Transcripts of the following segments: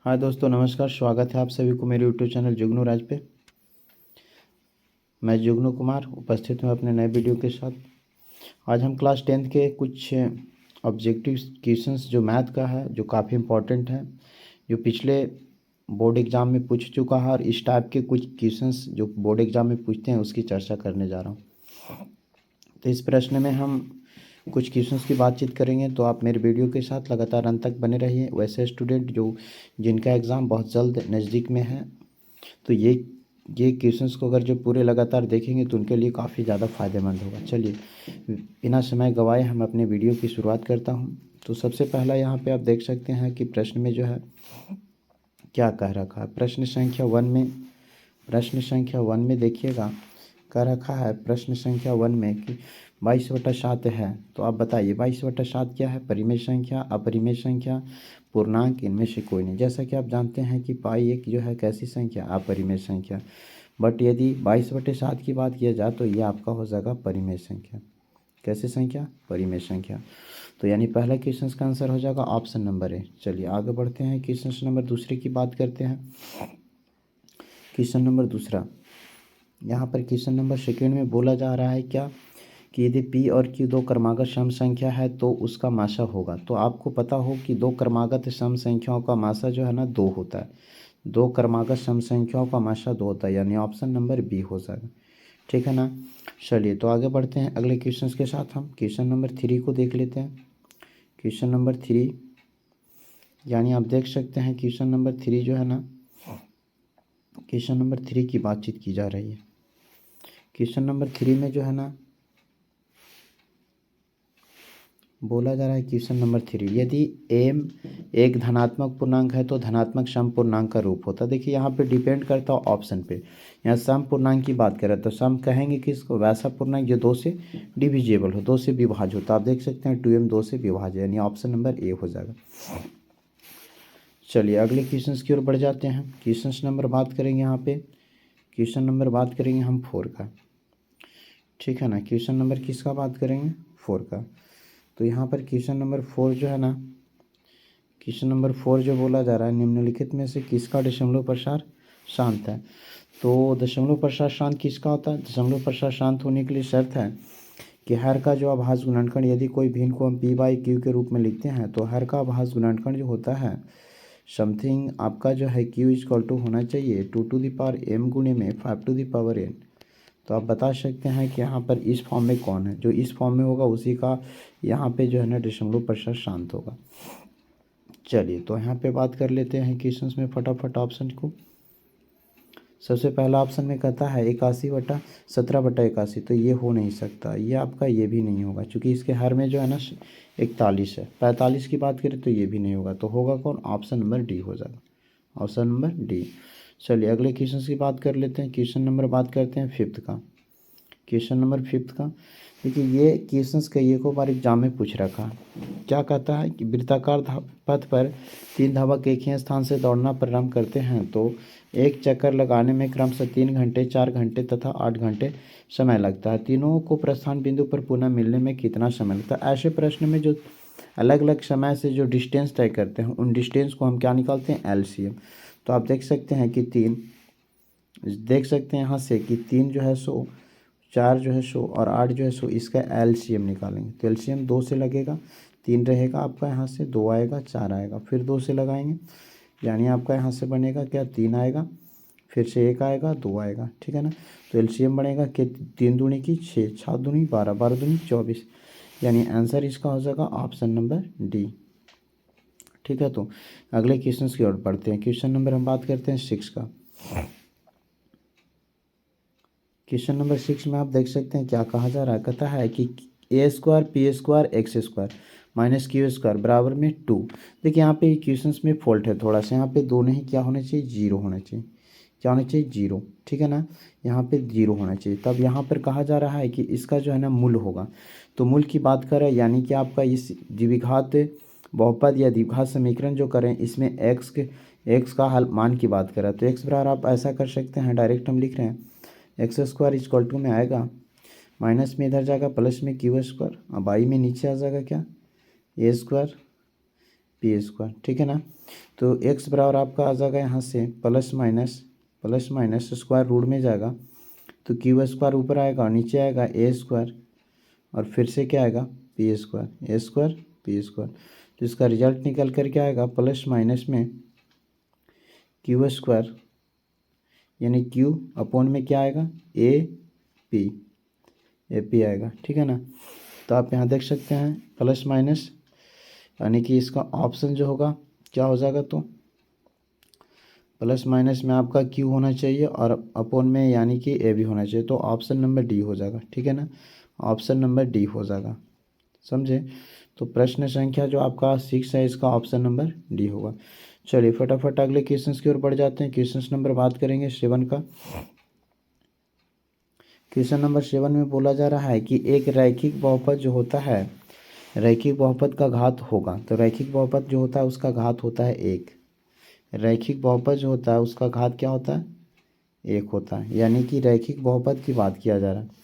हाँ दोस्तों, नमस्कार। स्वागत है आप सभी को मेरे यूट्यूब चैनल जुगनू राज पे। मैं जुगनू कुमार उपस्थित हूँ अपने नए वीडियो के साथ। आज हम क्लास 10th के कुछ ऑब्जेक्टिव क्वेश्चंस जो मैथ का है, जो काफ़ी इम्पोर्टेंट है, जो पिछले बोर्ड एग्ज़ाम में पूछ चुका है, और इस टाइप के कुछ क्वेश्चंस जो बोर्ड एग्ज़ाम में पूछते हैं उसकी चर्चा करने जा रहा हूँ। तो इस प्रश्न में हम कुछ क्वेश्चंस की बातचीत करेंगे, तो आप मेरे वीडियो के साथ लगातार अंत तक बने रहिए। वैसे स्टूडेंट जिनका एग्ज़ाम बहुत जल्द नज़दीक में है, तो ये क्वेश्चंस को अगर जो पूरे लगातार देखेंगे तो उनके लिए काफ़ी ज़्यादा फ़ायदेमंद होगा। चलिए बिना समय गवाए हम अपने वीडियो की शुरुआत करता हूँ। तो सबसे पहला यहाँ पे आप देख सकते हैं कि प्रश्न में जो है क्या कह रखा है। प्रश्न संख्या 1 में देखिएगा, कह रखा है प्रश्न संख्या 1 में कि 22/7 है। तो आप बताइए 22/7 क्या है? परिमेय संख्या, अपरिमेय संख्या, पूर्णांक, इनमें से कोई नहीं। जैसा कि आप जानते हैं कि पाई एक जो है कैसी संख्या? अपरिमेय संख्या। बट यदि 22/7 की बात किया जाए तो ये आपका हो जाएगा परिमेय संख्या। कैसी संख्या? परिमेय संख्या। तो यानी पहला क्वेश्चन का आंसर हो जाएगा ऑप्शन नंबर ए। चलिए आगे बढ़ते हैं, क्वेश्चन नंबर दूसरे की बात करते हैं। क्वेश्चन नंबर दूसरा, यहाँ पर क्वेश्चन नंबर सेकेंड में बोला जा रहा है क्या कि यदि पी और क्यू दो क्रमागत सम संख्या है तो उसका मासा होगा। तो आपको पता हो कि दो क्रमागत सम संख्याओं का मासा जो है ना 2 होता है। दो क्रमागत सम संख्याओं का मासा 2 होता है, यानी ऑप्शन नंबर बी हो जाएगा। ठीक है ना। चलिए तो आगे बढ़ते हैं अगले क्वेश्चन के साथ। हम क्वेश्चन नंबर 3 को देख लेते हैं। क्वेश्चन नंबर 3 यानी आप देख सकते हैं क्वेश्चन नंबर 3 जो है ना, क्वेश्चन नंबर 3 की बातचीत की जा रही है। क्वेश्चन नंबर 3 में जो है ना बोला जा रहा है, क्वेश्चन नंबर 3, यदि m एक धनात्मक पूर्णांक है तो धनात्मक सम पूर्णांक का रूप होता है। देखिए यहाँ पे डिपेंड करता है ऑप्शन पे। यहाँ सम पूर्णांक की बात करें तो सम कहेंगे किसको? वैसा पूर्णांक जो 2 से डिविजिबल हो, 2 से विभाज्य होता है। आप देख सकते हैं 2m 2 से विभाज्य, यानी ऑप्शन नंबर ए हो जाएगा। चलिए अगले क्वेश्चन की ओर बढ़ जाते हैं। क्वेश्चन नंबर बात करेंगे यहाँ पे, क्वेश्चन नंबर बात करेंगे हम 4 का। ठीक है ना। क्वेश्चन नंबर किसका बात करेंगे? 4 का। तो यहाँ पर क्वेश्चन नंबर 4 जो है ना, क्वेश्चन नंबर 4 जो बोला जा रहा है, निम्नलिखित में से किसका दशमलव प्रसार शांत है? तो दशमलव प्रसार शांत किसका होता है? दशमलव प्रसार शांत होने के लिए शर्त है कि हर का जो अभाज्य गुणनखंड, यदि कोई भिन्न को हम पी बाई क्यू के रूप में लिखते हैं तो हर का अभाज्य गुणनखंड जो होता है समथिंग आपका जो है क्यू इक्वल टू होना चाहिए 2m गुणे में 5n। तो आप बता सकते हैं कि यहाँ पर इस फॉर्म में कौन है? जो इस फॉर्म में होगा उसी का यहाँ पे जो है ना दशमलव प्रसार शांत होगा। चलिए तो यहाँ पे बात कर लेते हैं क्वेश्चंस में फटाफट ऑप्शन को। सबसे पहला ऑप्शन में कहता है 81/17/81। तो ये हो नहीं सकता, ये आपका ये भी नहीं होगा, क्योंकि इसके हर में जो है ना 41 है। 45 की बात करें तो ये भी नहीं होगा। तो होगा कौन? ऑप्शन नंबर डी हो जाएगा, ऑप्शन नंबर डी। चलिए अगले क्वेश्चन की बात कर लेते हैं। क्वेश्चन नंबर बात करते हैं 5th का। क्वेश्चन नंबर 5th का देखिए, ये क्वेश्चंस कई एक बार एग्जाम में पूछ रखा है। क्या कहता है कि वृत्ताकार पथ पर 3 धावक एक ही स्थान से दौड़ना प्रारंभ करते हैं तो एक चक्कर लगाने में क्रमशः 3 घंटे, 4 घंटे तथा 8 घंटे समय लगता है। तीनों को प्रस्थान बिंदु पर पुनः मिलने में कितना समय लगता है? ऐसे प्रश्न में जो अलग अलग समय से जो डिस्टेंस तय करते हैं उन डिस्टेंस को हम क्या निकालते हैं? एलसीएम। तो आप देख सकते हैं कि 3, देख सकते हैं यहाँ से कि 3 जो है 100, 4 जो है 100 और 8 जो है 100, इसका एलसीएम निकालेंगे तो एलसीएम 2 से लगेगा, 3 रहेगा आपका, यहाँ से 2 आएगा, 4 आएगा, फिर 2 से लगाएंगे, यानी आपका यहाँ से बनेगा क्या? 3 आएगा, फिर से 1 आएगा, 2 आएगा। ठीक है ना। तो एलसीएम बनेगा कि 3 दूनी की 6, 7 दूनी 12, 12 दूनी 24, यानी आंसर इसका हो जाएगा ऑप्शन नंबर डी। ठीक है। तो अगले क्वेश्चन की ओर बढ़ते हैं। क्वेश्चन नंबर हम बात करते हैं 6 का। क्वेश्चन नंबर 6 में आप देख सकते हैं क्या कहा जा रहा है। कहता है कि a² p² x² माइनस क्यू² बराबर में 2। देखिए यहाँ पे क्वेश्चंस में फॉल्ट है थोड़ा सा। यहाँ पे 2 नहीं, क्या होना चाहिए? 0 होना चाहिए। क्या होना चाहिए? 0। ठीक है ना। यहाँ पे 0 होना चाहिए। तब यहाँ पर कहा जा रहा है कि इसका जो है ना मूल होगा। तो मूल की बात करें, यानी कि आपका इस द्विघात बहुपद या द्विघात समीकरण जो करें, इसमें एक्स का हल मान की बात करें तो एक्स बराबर आप ऐसा कर सकते हैं, डायरेक्ट हम लिख रहे हैं x² इक्वल टू में आएगा, माइनस में इधर जाएगा प्लस में क्यू² अब आई में नीचे आ जाएगा क्या? a² पी स्क्वायर, ठीक है ना। तो एक्स बराबर आपका आ जाएगा यहाँ से प्लस माइनस स्क्वायर रूट में जाएगा, तो क्यू स्क्वायर ऊपर आएगा और नीचे आएगा ए स्क्वायर, और फिर से क्या आएगा पी स्क्वायर, ए स्क्वायर पी स्क्वायर। तो इसका रिजल्ट निकल कर क्या आएगा, प्लस माइनस में क्यू स्क्वायर, यानी क्यू अपॉन में क्या आएगा ए पी आएगा, ठीक है ना। तो आप यहाँ देख सकते हैं प्लस माइनस, यानी कि इसका ऑप्शन जो होगा क्या हो जाएगा, तो प्लस माइनस में आपका क्यू होना चाहिए और अपॉन में यानी कि ए भी होना चाहिए, तो ऑप्शन नंबर डी हो जाएगा, ठीक है ना। ऑप्शन नंबर डी हो जाएगा, समझे। तो प्रश्न संख्या जो आपका 6 है, इसका ऑप्शन नंबर डी होगा। चलिए फटाफट अगले क्वेश्चन की ओर बढ़ जाते हैं। क्वेश्चन नंबर बात करेंगे 7 का। क्वेश्चन नंबर 7 में बोला जा रहा है कि एक रैखिक बहुपद जो होता है, रैखिक बहुपद का घात होगा। तो रैखिक बहुपद जो होता है उसका घात होता है 1। रैखिक बहुपद जो होता है उसका घात क्या होता है, 1 होता है। यानी कि रैखिक बहुपद की बात किया जा रहा है।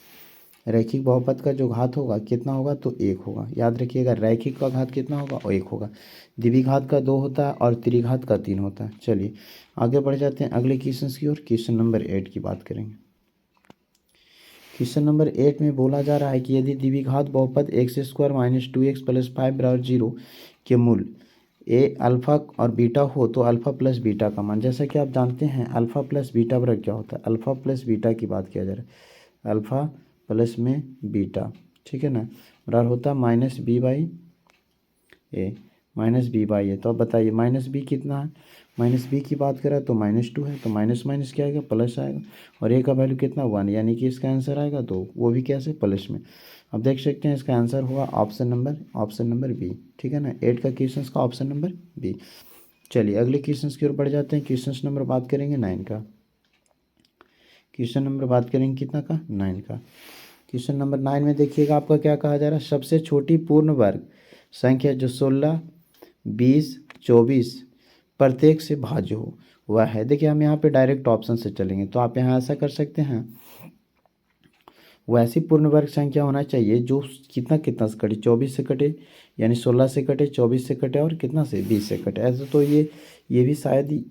रैखिक बहुपद का जो घात होगा कितना होगा, तो 1 होगा। याद रखिएगा रैखिक का घात कितना होगा, 1 होगा। द्विघात का 2 होता है और त्रिघात का 3 होता है। चलिए आगे बढ़ जाते हैं अगले क्वेश्चन की ओर। क्वेश्चन नंबर 8 की बात करेंगे। क्वेश्चन नंबर 8 में बोला जा रहा है कि यदि द्विघात बहुपद x square minus 2x plus 5 बराबर 0 के मूल ए अल्फ़ा और बीटा हो तो अल्फ़ा प्लस बीटा का मान। जैसा कि आप जानते हैं अल्फ़ा प्लस बीटा बराबर क्या होता है, अल्फ़ा प्लस बीटा की बात किया जा रहा है। अल्फ़ा प्लस में बीटा, ठीक है ना, बराबर होता है माइनस बी बाई ए। तो अब बताइए माइनस बी कितना है, माइनस बी की बात करें तो -2 है, तो माइनस माइनस क्या आएगा, प्लस आएगा। और ए का वैल्यू कितना 1, यानी कि इसका आंसर आएगा 2, वो भी कैसे प्लस में। अब देख सकते हैं इसका आंसर होगा ऑप्शन नंबर बी, ठीक है ना। 8 का क्वेश्चन का ऑप्शन नंबर बी। चलिए अगले क्वेश्चन की ओर बढ़ जाते हैं। क्वेश्चन नंबर बात करेंगे 9 का। क्वेश्चन नंबर बात करेंगे कितना का, 9 का। क्वेश्चन नंबर 9 में देखिएगा आपका क्या कहा जा रहा है, सबसे छोटी पूर्ण वर्ग संख्या जो 16, 20, 24 प्रत्येक से भाज्य हो वह है। देखिए हम यहाँ पे डायरेक्ट ऑप्शन से चलेंगे, तो आप यहाँ ऐसा कर सकते हैं, वैसी पूर्ण वर्ग संख्या होना चाहिए जो कितना से कटे, 24 से कटे, यानी 16 से कटे, 24 से कटे और कितना से 20 से कटे। ऐसे तो ये भी शायद ही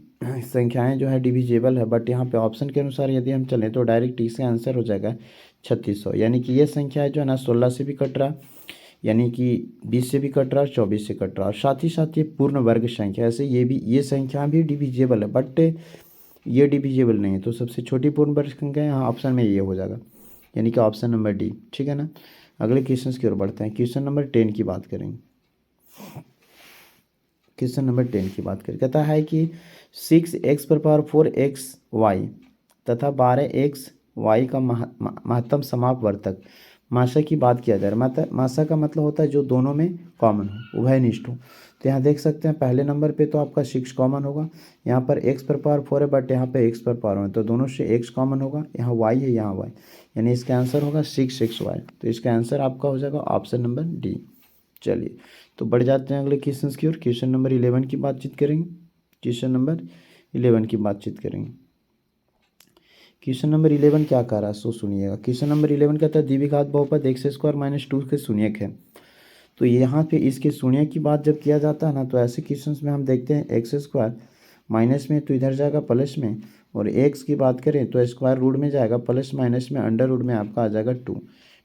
संख्याएं जो है डिविजिबल है, बट यहाँ पे ऑप्शन के अनुसार यदि हम चलें तो डायरेक्ट इसका आंसर हो जाएगा 3600। यानी कि ये संख्या है जो है ना 16 से भी कट रहा, यानी कि 20 से भी कट रहा और 24 से कट रहा, और साथ ही साथ ये पूर्ण वर्ग संख्या, ऐसे ये संख्या भी डिविजिबल है, बट ये डिविजिबल नहीं है। तो सबसे छोटी पूर्ण वर्ग संख्या यहाँ ऑप्शन में ये हो जाएगा, यानी कि ऑप्शन नंबर डी, ठीक है ना। अगले क्वेश्चन की ओर बढ़ते हैं। क्वेश्चन नंबर 10 की बात करेंगे। क्वेश्चन नंबर 10 की बात करें, कहता है कि 6x पर पावर 4xy तथा 12xy का महत्तम समापवर्तक माशा की बात किया जा रहा है। माशा का मतलब होता है जो दोनों में कॉमन हो, उभयनिष्ठ हो। तो यहाँ देख सकते हैं पहले नंबर पे तो आपका 6 कॉमन होगा, यहाँ पर x पर पावर 4 है बट यहाँ पे x पर पावर 1, तो दोनों से x कॉमन होगा, यहाँ y है यहाँ y, यानी इसका आंसर होगा 6xy। तो इसका आंसर आपका हो जाएगा ऑप्शन नंबर डी। चलिए तो बढ़ जाते हैं अगले क्वेश्चन की ओर। क्वेश्चन नंबर 11 की बातचीत करेंगे। क्वेश्चन नंबर 11 की बातचीत करेंगे। क्वेश्चन नंबर 11 क्या कह रहा है सो सुनिएगा। क्वेश्चन नंबर 11 कहता है द्विघात बहुपद एक्स स्क्वायर माइनस 2 के शून्यक है। तो यहाँ पे इसके शून्यक की बात जब किया जाता है ना, तो ऐसे क्वेश्चन में हम देखते हैं एक्स स्क्वायर माइनस में तो इधर जाएगा प्लस में, और एक्स की बात करें तो स्क्वायर रूट में जाएगा, प्लस माइनस में अंडर रूट में आपका आ जाएगा 2,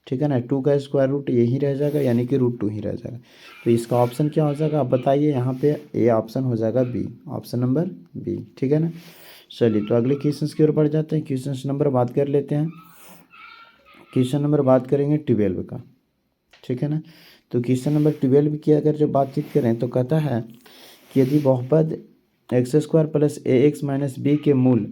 ठीक है ना। 2 का स्क्वायर रूट यही रह जाएगा, यानी कि √2 ही रह जाएगा। तो इसका ऑप्शन क्या हो जाएगा आप बताइए, यहाँ पे ए ऑप्शन हो जाएगा बी, ऑप्शन नंबर बी, ठीक है ना। चलिए तो अगले क्वेश्चन की ओर बढ़ जाते हैं। क्वेश्चन नंबर बात कर लेते हैं। क्वेश्चन नंबर बात करेंगे 12 का, ठीक है ना। तो क्वेश्चन नंबर 12 की अगर जो बातचीत करें तो कहता है कि यदि बहुपद एक्स स्क्वायर प्लस ए एक्स माइनस बी के मूल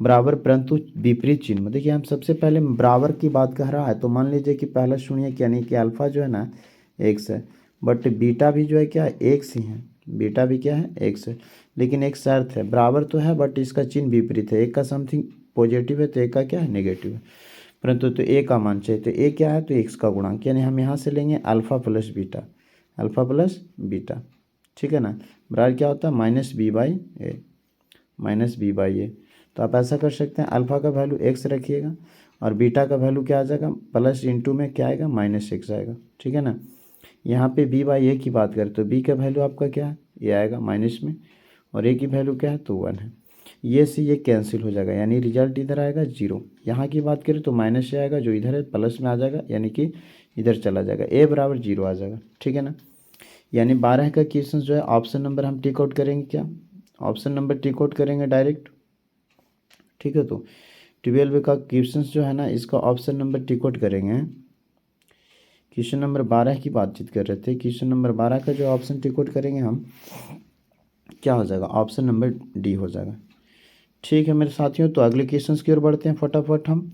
बराबर परंतु विपरीत चिन्ह। देखिए हम सबसे पहले बराबर की बात कर रहा है, तो मान लीजिए कि पहला शून्य यानी कि अल्फा जो है ना एक्स है, बट बीटा भी जो है क्या एक्स ही है, बीटा भी क्या है एक्स है, लेकिन एक शर्त है, बराबर तो है बट इसका चिन्ह विपरीत है, एक का समथिंग पॉजिटिव है तो एक का क्या है नेगेटिव है, परंतु तो ए का मान चाहिए, तो ए क्या है तो एक्स का गुणांक, यानी हम यहाँ से लेंगे alpha plus beta, alpha plus beta, ठीक है ना, बराबर क्या होता है minus B by A, minus B by A. तो आप ऐसा कर सकते हैं अल्फ़ा का वैल्यू एक्स रखिएगा और बीटा का वैल्यू क्या आ जाएगा प्लस इंटू में क्या आएगा -x आएगा, ठीक है ना। यहाँ पे बी बाई ए की बात करें तो बी का वैल्यू आपका क्या है ये आएगा माइनस में, और ए की वैल्यू क्या है तो 1 है। ये से ये कैंसिल हो जाएगा, यानी रिजल्ट इधर आएगा 0। यहाँ की बात करें तो माइनस से आएगा, जो इधर है प्लस में आ जाएगा, यानी कि इधर चला जाएगा, ए बराबर 0 आ जाएगा। ठीक है ना, यानी 12 का क्वेश्चन जो है ऑप्शन नंबर हम टिक आउट करेंगे, क्या ऑप्शन नंबर टिक आउट करेंगे डायरेक्ट। ठीक है, तो 12 का क्वेश्चन जो है ना इसका ऑप्शन नंबर टिक आउट करेंगे। क्वेश्चन नंबर 12 की बातचीत कर रहे थे, क्वेश्चन नंबर 12 का जो ऑप्शन टिक आउट करेंगे हम, क्या हो जाएगा, ऑप्शन नंबर डी हो जाएगा। ठीक है मेरे साथियों, तो अगले क्वेश्चन की ओर बढ़ते हैं फटाफट। हम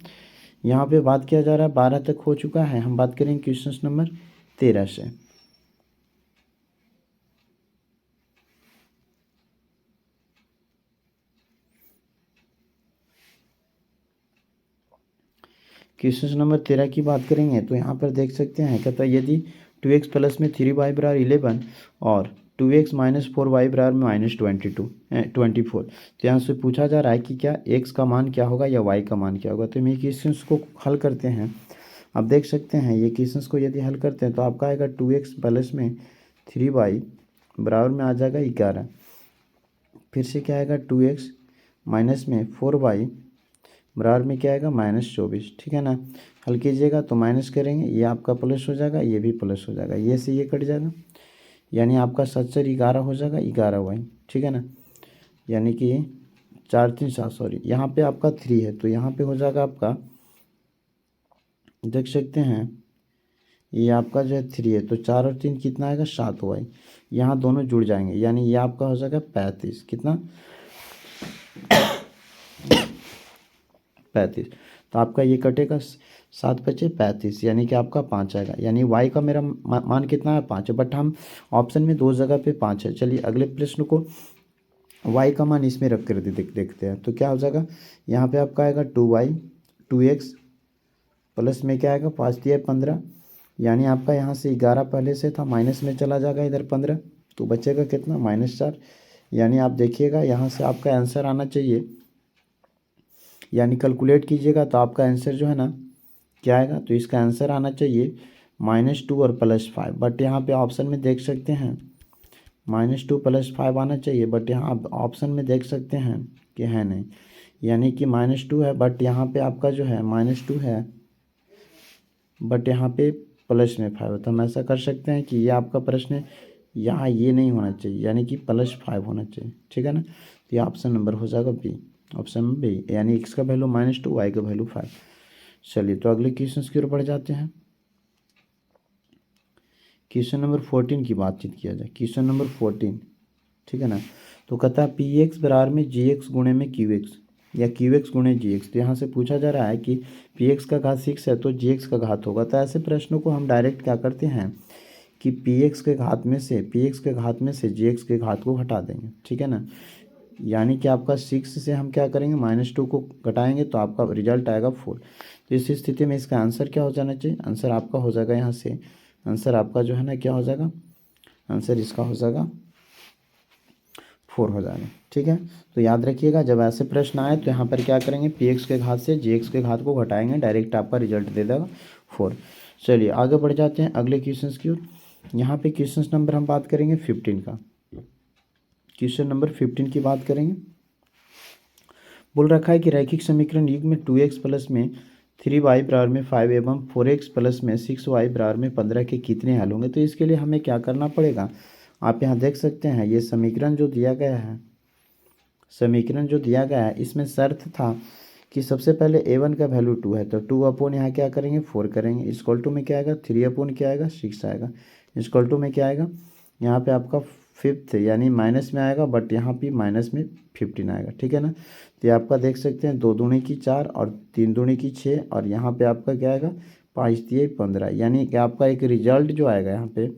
यहाँ पे बात किया जा रहा है 12 तक हो चुका है, हम बात करेंगे क्वेश्चन नंबर 13 से। क्वेश्चन नंबर 13 की बात करेंगे तो यहाँ पर देख सकते हैं, कहता है यदि 2x प्लस में 3y बराबर 11 और 2x माइनस 4y बराबर में माइनस 24, तो यहाँ से पूछा जा रहा है कि क्या x का मान क्या होगा या y का मान क्या होगा। तो हम ये क्वेश्चन को हल करते हैं। आप देख सकते हैं ये क्वेश्चन को यदि हल करते हैं तो आपका आएगा 2x प्लस में 3y बराबर में आ जाएगा 11, फिर से क्या आएगा 2x माइनस में 4y बराबर में क्या आएगा -24। ठीक है ना, हल कीजिएगा तो माइनस करेंगे, ये आपका प्लस हो जाएगा, ये भी प्लस हो जाएगा, ये से ये कट जाएगा, यानी आपका 7 11 हो जाएगा 11y। ठीक है ना, यानी कि 4 3 7, सॉरी यहाँ पे आपका 3 है तो यहाँ पे हो जाएगा आपका, देख सकते हैं ये आपका जो है 3 है तो 4 और 3 कितना आएगा 7y, यहाँ दोनों जुड़ जाएंगे, यानी ये आपका हो जाएगा 35, कितना 35। तो आपका ये कटेगा 7 बचे 35, यानी कि आपका 5 आएगा, यानी y का मेरा मान कितना है 5 है, बट हम ऑप्शन में 2 जगह पे 5 है। चलिए अगले प्रश्न को y का मान इसमें रख कर देखते हैं, तो क्या हो जाएगा, यहाँ पे आपका आएगा 2y 2x प्लस में क्या आएगा 5 दिया 15, यानी आपका यहाँ से 11 पहले से था, माइनस में चला जाएगा इधर 15, तो बचेगा कितना -4। यानी आप देखिएगा यहाँ से आपका आंसर आना चाहिए, यानी कैलकुलेट कीजिएगा तो आपका आंसर जो है ना क्या आएगा, तो इसका आंसर आना चाहिए -2 और +5, बट यहाँ पे ऑप्शन में देख सकते हैं -2 +5 आना चाहिए, बट यहाँ आप ऑप्शन में देख सकते हैं कि है नहीं, यानी कि -2 है, बट यहाँ पे आपका जो है -2 है, बट यहाँ पे प्लस में 5 है। तो हम ऐसा कर सकते हैं कि ये आपका प्रश्न यहाँ ये नहीं होना चाहिए, यानी कि +5 होना चाहिए। ठीक है ना, तो ये ऑप्शन नंबर हो जाएगा बी, ऑप्शन में बी, यानी x का वैल्यू -2 y का वैल्यू 5। चलिए तो अगले क्वेश्चन की ओर बढ़ जाते हैं। क्वेश्चन नंबर 14 की बातचीत किया जाए, क्वेश्चन नंबर 14। ठीक है ना, तो कहता है px बराबर में gx गुणे में qx या qx गुणे gx। तो यहाँ से पूछा जा रहा है कि px का घात 6 है तो gx का घात होगा। तो ऐसे प्रश्नों को हम डायरेक्ट क्या करते हैं कि px के घात में से gx के घात को घटा देंगे। ठीक है ना, यानी कि आपका 6 से हम क्या करेंगे -2 को घटाएंगे तो आपका रिजल्ट आएगा 4। तो इस स्थिति में इसका आंसर क्या हो जाना चाहिए, आंसर आपका हो जाएगा यहाँ से, आंसर आपका जो है ना क्या हो जाएगा, आंसर इसका हो जाएगा 4 हो जाएगा। ठीक है, तो याद रखिएगा जब ऐसे प्रश्न आए तो यहाँ पर क्या करेंगे, px के घात से gx के घात को घटाएंगे, डायरेक्ट आपका रिजल्ट दे देगा 4। चलिए आगे बढ़ जाते हैं अगले क्वेश्चन की ओर। यहाँ पे क्वेश्चन नंबर हम बात करेंगे 15 का, क्वेश्चन नंबर 15 की बात करेंगे। बोल रखा है कि रैखिक समीकरण युग में 2x प्लस में 3y बराबर में 5 एवं 4x प्लस में 6y बराबर में 15 के कितने हल होंगे। तो इसके लिए हमें क्या करना पड़ेगा, आप यहाँ देख सकते हैं ये समीकरण जो दिया गया है, समीकरण जो दिया गया है इसमें शर्त था कि सबसे पहले a1 का वैल्यू 2 है, तो 2 अपॉन यहाँ क्या करेंगे 4 करेंगे, इक्वल टू में क्या आएगा 3 अपॉन क्या आएगा 6 आएगा, इक्वल टू में क्या आएगा यहाँ पे आपका 5th यानी माइनस में आएगा, बट यहाँ पे माइनस में 15 आएगा। ठीक है ना, तो ये आपका देख सकते हैं 2 दूनी की 4 और 3 दूनी की 6 और यहाँ पे आपका क्या आएगा 5 दिए 15, यानी कि आपका एक रिजल्ट जो आएगा, यहाँ पे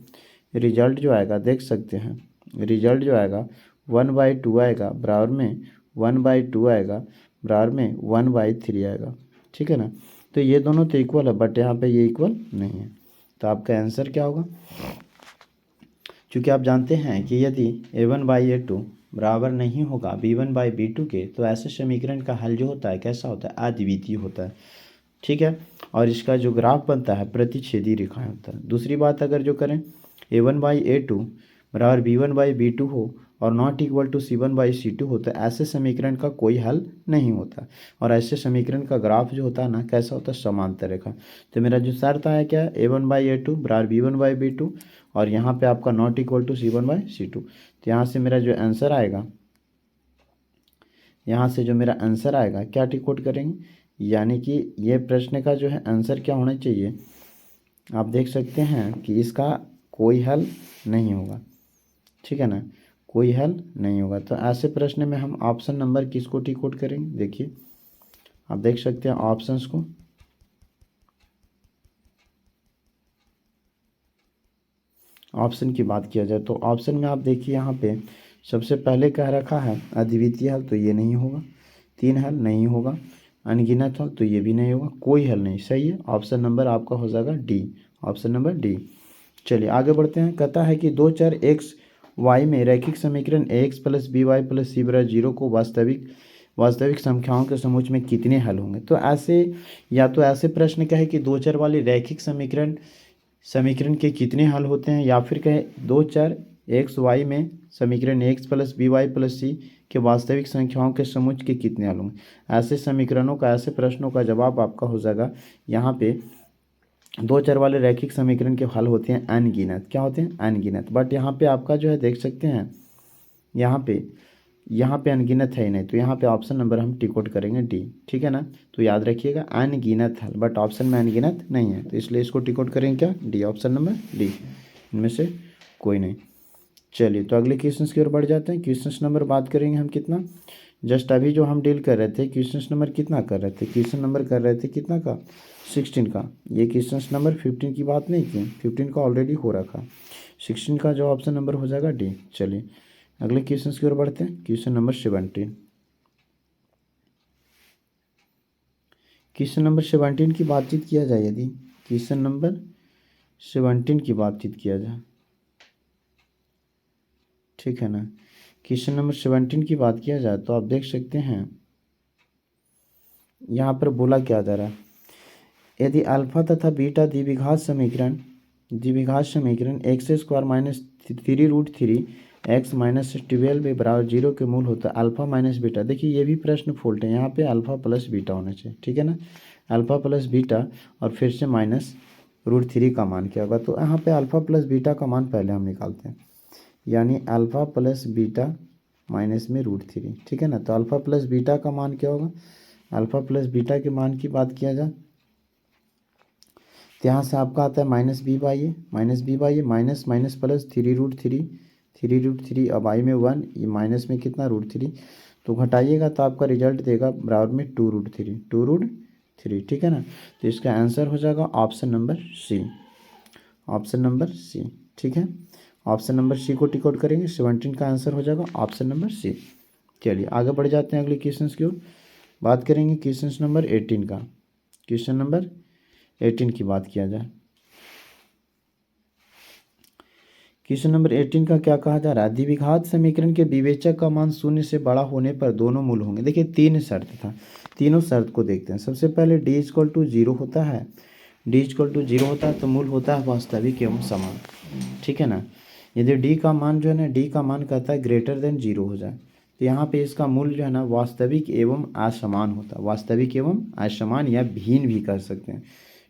रिजल्ट जो आएगा देख सकते हैं, रिजल्ट जो आएगा 1/2 आएगा बराबर में 1/2 आएगा बराबर में 1/3 आएगा। ठीक है ना, तो ये दोनों तो इक्वल है, बट यहाँ पे ये इक्वल नहीं है, तो आपका आंसर क्या होगा, क्योंकि आप जानते हैं कि यदि a1/a2 बराबर नहीं होगा b1/b2 के, तो ऐसे समीकरण का हल जो होता है कैसा होता है, अद्वितीय होता है। ठीक है, और इसका जो ग्राफ बनता है प्रतिच्छेदी रेखाएं होता है। दूसरी बात अगर जो करें a1/a2 बराबर b1/b2 हो और नॉट इक्वल टू c1/c2 हो तो ऐसे समीकरण का कोई हल नहीं होता। और ऐसे समीकरण का ग्राफ जो होता है ना कैसा होता है, समांतर रेखा। तो मेरा जो शर्त आया क्या, a1/a2 बराबर b1/b2 और यहाँ पे आपका नॉट इक्वल टू c1/c2। तो यहाँ से मेरा जो आंसर आएगा, यहाँ से जो मेरा आंसर आएगा क्या टिक आउट करेंगे, यानी कि ये प्रश्न का जो है आंसर क्या होना चाहिए, आप देख सकते हैं कि इसका कोई हल नहीं होगा। ठीक है ना, कोई हल नहीं होगा। तो ऐसे प्रश्न में हम ऑप्शन नंबर किसको टिक आउट करेंगे, देखिए आप देख सकते हैं ऑप्शंस को। ऑप्शन की बात किया जाए तो ऑप्शन में आप देखिए यहाँ पे सबसे पहले कह रखा है अद्वितीय हल, तो ये नहीं होगा। तीन हल नहीं होगा। अनगिनत हल तो ये भी नहीं होगा। कोई हल नहीं, सही है। ऑप्शन नंबर आपका हो जाएगा डी, ऑप्शन नंबर डी। चलिए आगे बढ़ते हैं। कहता है कि दो चर एक्स वाई में रैखिक समीकरण ax plus B Y plus C बराबर 0 को वास्तविक संख्याओं के समूह में कितने हल होंगे। तो ऐसे या तो ऐसे प्रश्न कहे कि दो चर वाले रैखिक समीकरण के कितने हल होते हैं, या फिर कहे दो चर एक्स वाई में समीकरण X plus B Y plus C के वास्तविक संख्याओं के समूह के कितने हल होंगे। ऐसे समीकरणों का, ऐसे प्रश्नों का जवाब आपका हो जाएगा यहाँ पे दो चर वाले रैखिक समीकरण के हल होते हैं अनगिनत। क्या होते हैं, अनगिनत। बट यहाँ पे आपका जो है देख सकते हैं यहाँ पे अनगिनत है ही नहीं, तो यहाँ पे ऑप्शन नंबर हम टिक आउट करेंगे डी। ठीक है ना, तो याद रखिएगा अनगिनत हल, बट ऑप्शन में अनगिनत नहीं है, तो इसलिए इसको टिक आउट करेंगे क्या, डी, ऑप्शन नंबर डी, इनमें से कोई नहीं। चलिए तो अगले क्वेश्चन की ओर बढ़ जाते हैं। क्वेश्चन नंबर बात करेंगे हम कितना, जस्ट अभी जो हम डील कर रहे थे क्वेश्चन नंबर कितना कर रहे थे, क्वेश्चन नंबर कर रहे थे कितना का, 16 का। ये क्वेश्चन नंबर 15 की बात नहीं की, 15 का ऑलरेडी हो रखा, 16 का जो ऑप्शन नंबर हो जाएगा डी। चलिए अगले क्वेश्चन की ओर बढ़ते हैं। क्वेश्चन नंबर 17, क्वेश्चन नंबर 17 की बातचीत किया जाए, यदि क्वेश्चन नंबर 17 की बातचीत किया जाए, ठीक है ना, क्वेश्चन नंबर 17 की बात किया जाए तो आप देख सकते हैं यहाँ पर बोला क्या जा रहा है, यदि अल्फा तथा बीटा द्विघात समीकरण x square minus 3√3 x minus 12 बराबर 0 के मूल होता है अल्फा माइनस बीटा। देखिए ये भी प्रश्न फॉल्ट है, यहाँ पे अल्फा प्लस बीटा होना चाहिए। ठीक है ना, अल्फा प्लस बीटा और फिर से -√3 का मान क्या होगा। तो यहाँ पे अल्फा प्लस बीटा का मान पहले हम निकालते हैं, यानी अल्फा प्लस बीटा माइनस में √3। ठीक है ना, तो अल्फा प्लस बीटा का मान क्या होगा, अल्फा प्लस बीटा के मान की बात किया जाए तो यहाँ से आपका आता है -b/a माइनस माइनस प्लस 3√3 अब आई में 1, ये माइनस में कितना √3, तो घटाइएगा तो आपका रिजल्ट देगा बराबर में 2√3। ठीक है ना, तो इसका आंसर हो जाएगा option number C, option number C. ठीक है, ऑप्शन नंबर सी को टिक आउट करेंगे, 17 का आंसर हो जाएगा ऑप्शन नंबर सी। चलिए आगे बढ़ जाते हैं अगले क्वेश्चन की ओर। बात करेंगे क्वेश्चन नंबर 18 का। क्वेश्चन नंबर 18 की बात किया जाए, क्वेश्चन नंबर 18 का क्या कहा जा रहा है, द्विघात समीकरण के विवेचक का मान 0 से बड़ा होने पर दोनों मूल होंगे। देखिए तीन शर्त था, तीनों शर्त को देखते हैं। सबसे पहले d = 0 होता है, d = 0 होता है तो मूल होता है वास्तविक एवं समान। ठीक है ना, यदि d का मान जो है ना, d का मान कहता है >0 हो जाए तो यहाँ पे इसका मूल जो है ना वास्तविक एवं असमान होता है, वास्तविक एवं असमान या भिन्न भी कर सकते हैं।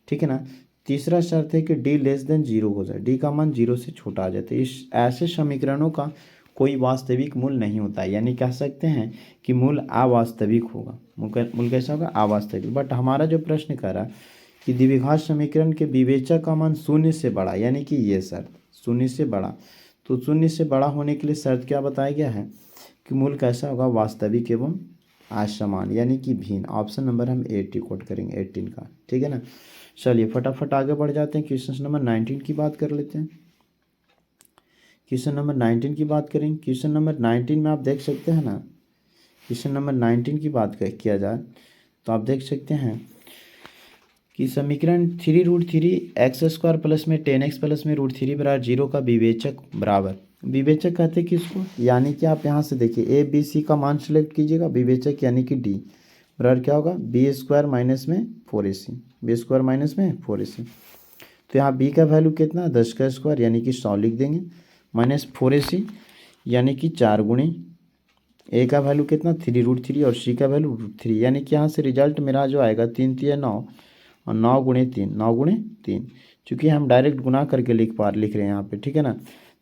ठीक है ना, तीसरा शर्त है कि d <0 हो जाए, d का मान 0 से छोटा आ जाए। तो इस ऐसे समीकरणों का कोई वास्तविक मूल नहीं होता है, यानी कह सकते हैं कि मूल अवास्तविक होगा। मूल कैसा होगा, अवास्तविक। बट हमारा जो प्रश्न कर रहा है कि द्विघात समीकरण के विवेचक का मान 0 से बड़ा, यानी कि ये शर्त 0 से बड़ा, तो 0 से बड़ा होने के लिए शर्त क्या बताया गया है कि मूल कैसा होगा, वास्तविक एवं असमान, यानी कि भिन्न। ऑप्शन नंबर हम ए टिक आउट करेंगे 18 का। ठीक है ना, चलिए फटाफट आगे बढ़ जाते हैं। क्वेश्चन नंबर 19 की बात कर लेते हैं। क्वेश्चन नंबर 19 की बात करेंगे। क्वेश्चन नंबर 19 में आप देख सकते हैं ना, क्वेश्चन नंबर 19 की बात किया जाए तो आप देख सकते हैं कि समीकरण 3√3 x² प्लस में 10x प्लस में √3 बराबर 0 का विवेचक बराबर, विवेचक कहते हैं किसको, यानी कि आप यहाँ से देखिए a b c का मान सेलेक्ट कीजिएगा, विवेचक यानी कि d बराबर क्या होगा, b² माइनस में 4ac, b² माइनस में 4ac। तो यहाँ b का वैल्यू कितना, 10 का स्क्वायर यानी कि 100 लिख देंगे, माइनस 4ac यानी कि 4 गुणे ए का वैल्यू कितना 3√3 और सी का वैल्यू √3, यानी कि यहाँ से रिजल्ट मेरा जो आएगा 3 3 9 और 9 गुणे 3, 9 गुणे 3, चूँकि हम डायरेक्ट लिख रहे हैं यहाँ पे, ठीक है ना।